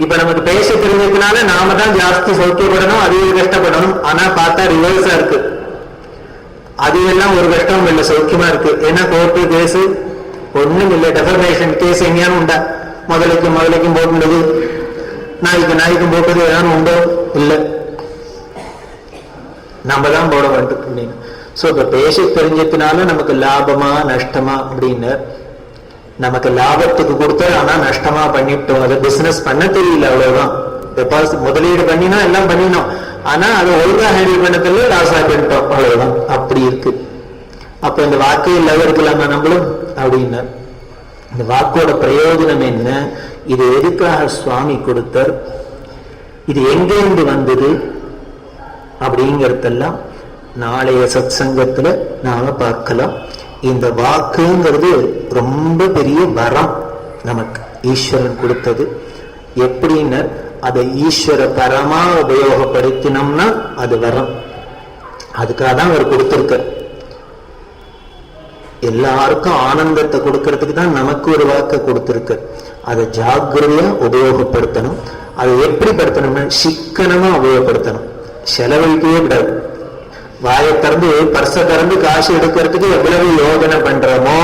S1: இப்ப நமக்கு பேச தெரிஞ்சதுனால நாம தான் ஜாஸ்தி சௌக்கியப்படணும், அதிக கஷ்டப்படணும். ஆனா பார்த்தா ரிவர்ஸா இருக்கு. அது எல்லாம் ஒரு கஷ்டம் இல்லை, சௌக்கியமா இருக்கு. ஏன்னா கோர்ட்டு கேஸ் ஒண்ணும் இல்லை, டெஃபர்மேஷன் கேஸ் எங்கேயாலும் உண்டா? முதலைக்கும் போட்டுள்ளது, நாய்க்கும் போட்டது ஏதாவது உண்டோ? இல்லை, நம்ம தான் போட வேண்டும் அப்படின்னு. சோ இப்ப பேச தெரிஞ்சதுனால நமக்கு லாபமா நஷ்டமா அப்படின்னு, நமக்கு லாபத்துக்கு கொடுத்தா ஆனா நஷ்டமா பண்ணிட்டோம். அதை பிசினஸ் பண்ண தெரியல, அவ்வளவுதான். டெபாசிட் முதலீடு பண்ணினா எல்லாம் பண்ணினோம், ஆனா அதை ஒழுங்கா ஹேண்டில் பண்ணதில்ல, லாஸ் ஆகிட்டோம், அவ்வளவுதான். அப்படி இருக்கு. அப்ப இந்த வாக்கே இல்லாத இருக்கலாமா நம்மளும் அப்படின்னு. இந்த வாக்கோட பிரயோஜனம் என்ன? இது எதுக்காக சுவாமி கொடுத்தார், இது எங்கிருந்து வந்தது அப்படிங்கறதெல்லாம் நாளைய சத் சங்கத்துல நாம பார்க்கலாம். இந்த வாக்குங்கிறது ரொம்ப பெரிய வரம் நமக்கு ஈஸ்வரன் கொடுத்தது. எப்படின்னு, அதை ஈஸ்வர பரமா உபயோகப்படுத்தினோம்னா அது வரம். அதுக்காக தான் அவர் கொடுத்திருக்க. எல்லாருக்கும் ஆனந்தத்தை கொடுக்கறதுக்கு தான் நமக்கு ஒரு வாக்கை கொடுத்திருக்கு. அதை ஜாக்கிரதையா உபயோகப்படுத்தணும். அதை எப்படி படுத்தணும்னா சிக்கனமா உபயோகப்படுத்தணும், செலவழிக்கவே விடாது. வாயை திறந்து பர்ச திறந்து காசு எடுக்கிறதுக்கு எவ்வளவு யோஜனை பண்றோமோ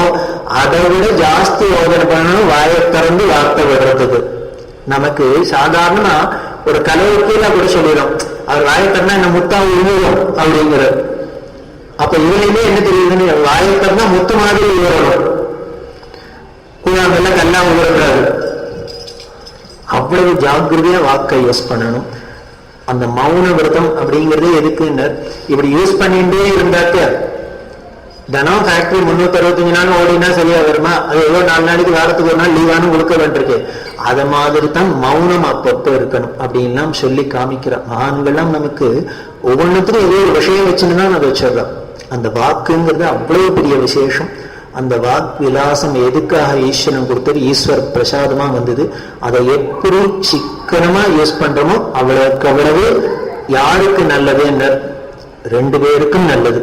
S1: அதை விட ஜாஸ்தி யோஜனை பண்ணணும் வாயை திறந்து வார்த்தை விடுறதுக்கு. நமக்கு சாதாரணமா ஒரு கலவைக்கீழ கூட சொல்லிடும், அவர் வாயை திறந்தா என்ன முத்தா உழுவும் அப்படிங்கிற. அப்ப இவனையுமே என்ன தெரியுதுன்னு, வாயை திறந்தா முத்து மாதிரி உயரணும், கூழாங்கல்ல கல்லா உயரக்கூடாது. அவ்வளவு ஜாக்கிரதையா வாக்கை யூஸ் பண்ணணும். அந்த மௌன விரதம் அப்படிங்கிறதே எதுக்குன்னு, இப்படி யூஸ் பண்ணிட்டே இருந்தாக்க தினம் ஃபேக்டரி 365 நாள் ஓடினா சரியா வருமா? அது ஏதோ 4 நாளைக்கு வாரத்துக்கு ஒரு நாள் லீவானு கொடுக்க வேண்டியிருக்கு. அத மாதிரி தான் மௌனம் அப்பப்போ இருக்கணும் அப்படின்லாம் சொல்லி காமிக்கிறார். மகான்கள்லாம் நமக்கு ஒவ்வொன்றுத்துக்கும் ஏதோ ஒரு விஷயம் வச்சுன்னு தான் அதை வச்சிடறோம். அந்த வாக்குங்கிறது அவ்வளவு பெரிய விசேஷம். அந்த வாக் விலாசம் எதுக்காக ஈஸ்வரன் கொடுத்தது, ஈஸ்வர பிரசாதமா வந்தது. அதை எப்படி சிக்கனமா யூஸ் பண்றோமோ அவ்வளவுக்கு அவ்வளவு யாருக்கு நல்லது, ரெண்டு பேருக்கும் நல்லது.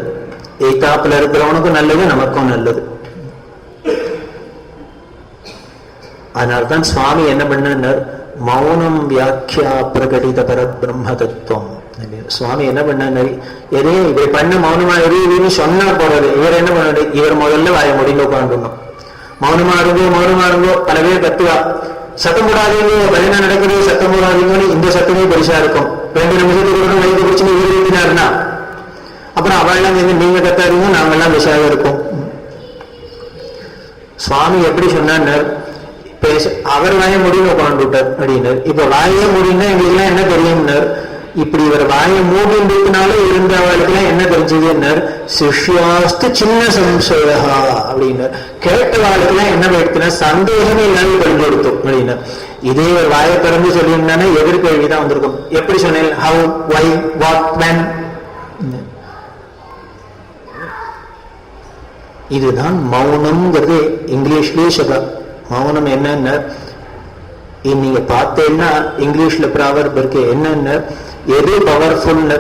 S1: எய்தாப்புல இருக்கிறவனுக்கும் நல்லது, நமக்கும் நல்லது. அதனால்தான் சுவாமி என்ன பண்ணார், மௌனம் வியாக்கியா பிரகடித பரபிரம்ம தத்துவம். சுவாமி என்ன பண்ணார், எதையும் இப்படி பண்ண மௌனமா எதையும் சொன்னா போறது. இவர் என்ன பண்ணாரு, இவர் முதல்ல வாய முடிந்து உட்காந்துடணும். மௌனமா இருங்கோ பல பேர் கத்துவா, சத்தம் போடாதீங்க, பயனா நடக்கிறது, சத்தம் போடாதீங்கன்னு. இந்த சத்தமே பெருசா இருக்கும். 2 நிமிஷத்துக்கு வயது பிடிச்சு இவர் எழுதினாருன்னா அப்புறம் அவள்லாம் நீங்க கத்தாதீங்க, நாங்கெல்லாம் விஷயம் இருக்கும். சுவாமி எப்படி சொன்னார், அவர் வாய முடிவு உட்காந்துட்டார் அப்படின்னார். இப்ப வாயே முடினா எங்களுக்கு எல்லாம் என்ன தெரியும்னார், இப்படி இவர் வாயை மூடின்றதுனால இருந்தவர்களுக்கெல்லாம் என்ன தெரிஞ்சதுன்னார், சிஷ்யாஸ்து சின்ன சம்சயா அப்படின்னார். கேட்டவாளுக்கெல்லாம் என்ன போயிடுச்சுன்னா சந்தேகமே இல்லாத தெரிஞ்சு கொடுத்தோம் அப்படின்னார். இதே ஒரு வாயை திறந்து சொல்லியிருந்தானே எதிர்கேள்விதான் வந்திருக்கும். எப்படி சொன்னேன், ஹவு, வை, வாட், வென். இதுதான் மௌனம்ங்கிறது இங்கிலீஷ்லயே சொல்றார். மௌனம் என்னன்னா, நீங்க பார்த்தேன்னா இங்கிலீஷ்ல ப்ராவர்ப் இருக்கு, என்னன்னா எது பவர்ஃபுல்,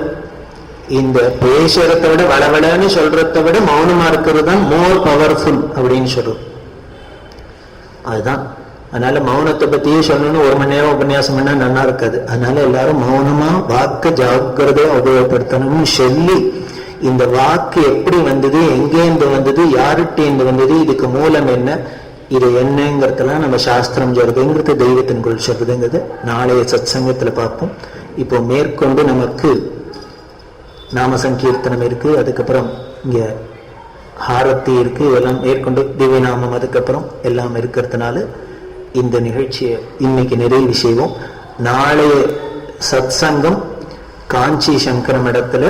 S1: இந்த பேசுறத விட வளவளன்னு சொல்றத விட மௌனமா இருக்கிறது தான் மோர் பவர்ஃபுல் அப்படின்னு சொல்றோம். அதுதான். அதனால மௌனத்தை பத்தியே சொல்லணும்னு 1 மணி நேரம் உபன்யாசம் பண்ணா நல்லா இருக்காது. அதனால எல்லாரும் மௌனமா வாக்கு ஜாக்கிரதையா உபயோகப்படுத்தணும்னு சொல்லி, இந்த வாக்கு எப்படி வந்தது, எங்கேந்து வந்தது, யாருட்டேந்து வந்தது, இதுக்கு மூலம் என்ன, இது என்னங்கிறதுலாம் நம்ம சாஸ்திரம் சொல்றதுங்கிறது, தெய்வத்தின்குள் சொல்றதுங்கிறது நாளைய சத் சங்கத்துல பார்ப்போம். இப்போ மேற்கொண்டு நமக்கு நாம சங்கீர்த்தனம் இருக்கு, அதுக்கப்புறம் இங்க ஹாரத்தி இருக்கு, இதெல்லாம் மேற்கொண்டு திவ்ய நாமம் அதுக்கப்புறம் எல்லாம் இருக்கிறதுனால இந்த நிகழ்ச்சியை இன்னைக்கு நிறைவு செய்வோம். நாளைய சத் சங்கம் காஞ்சி சங்கரம் இடத்துல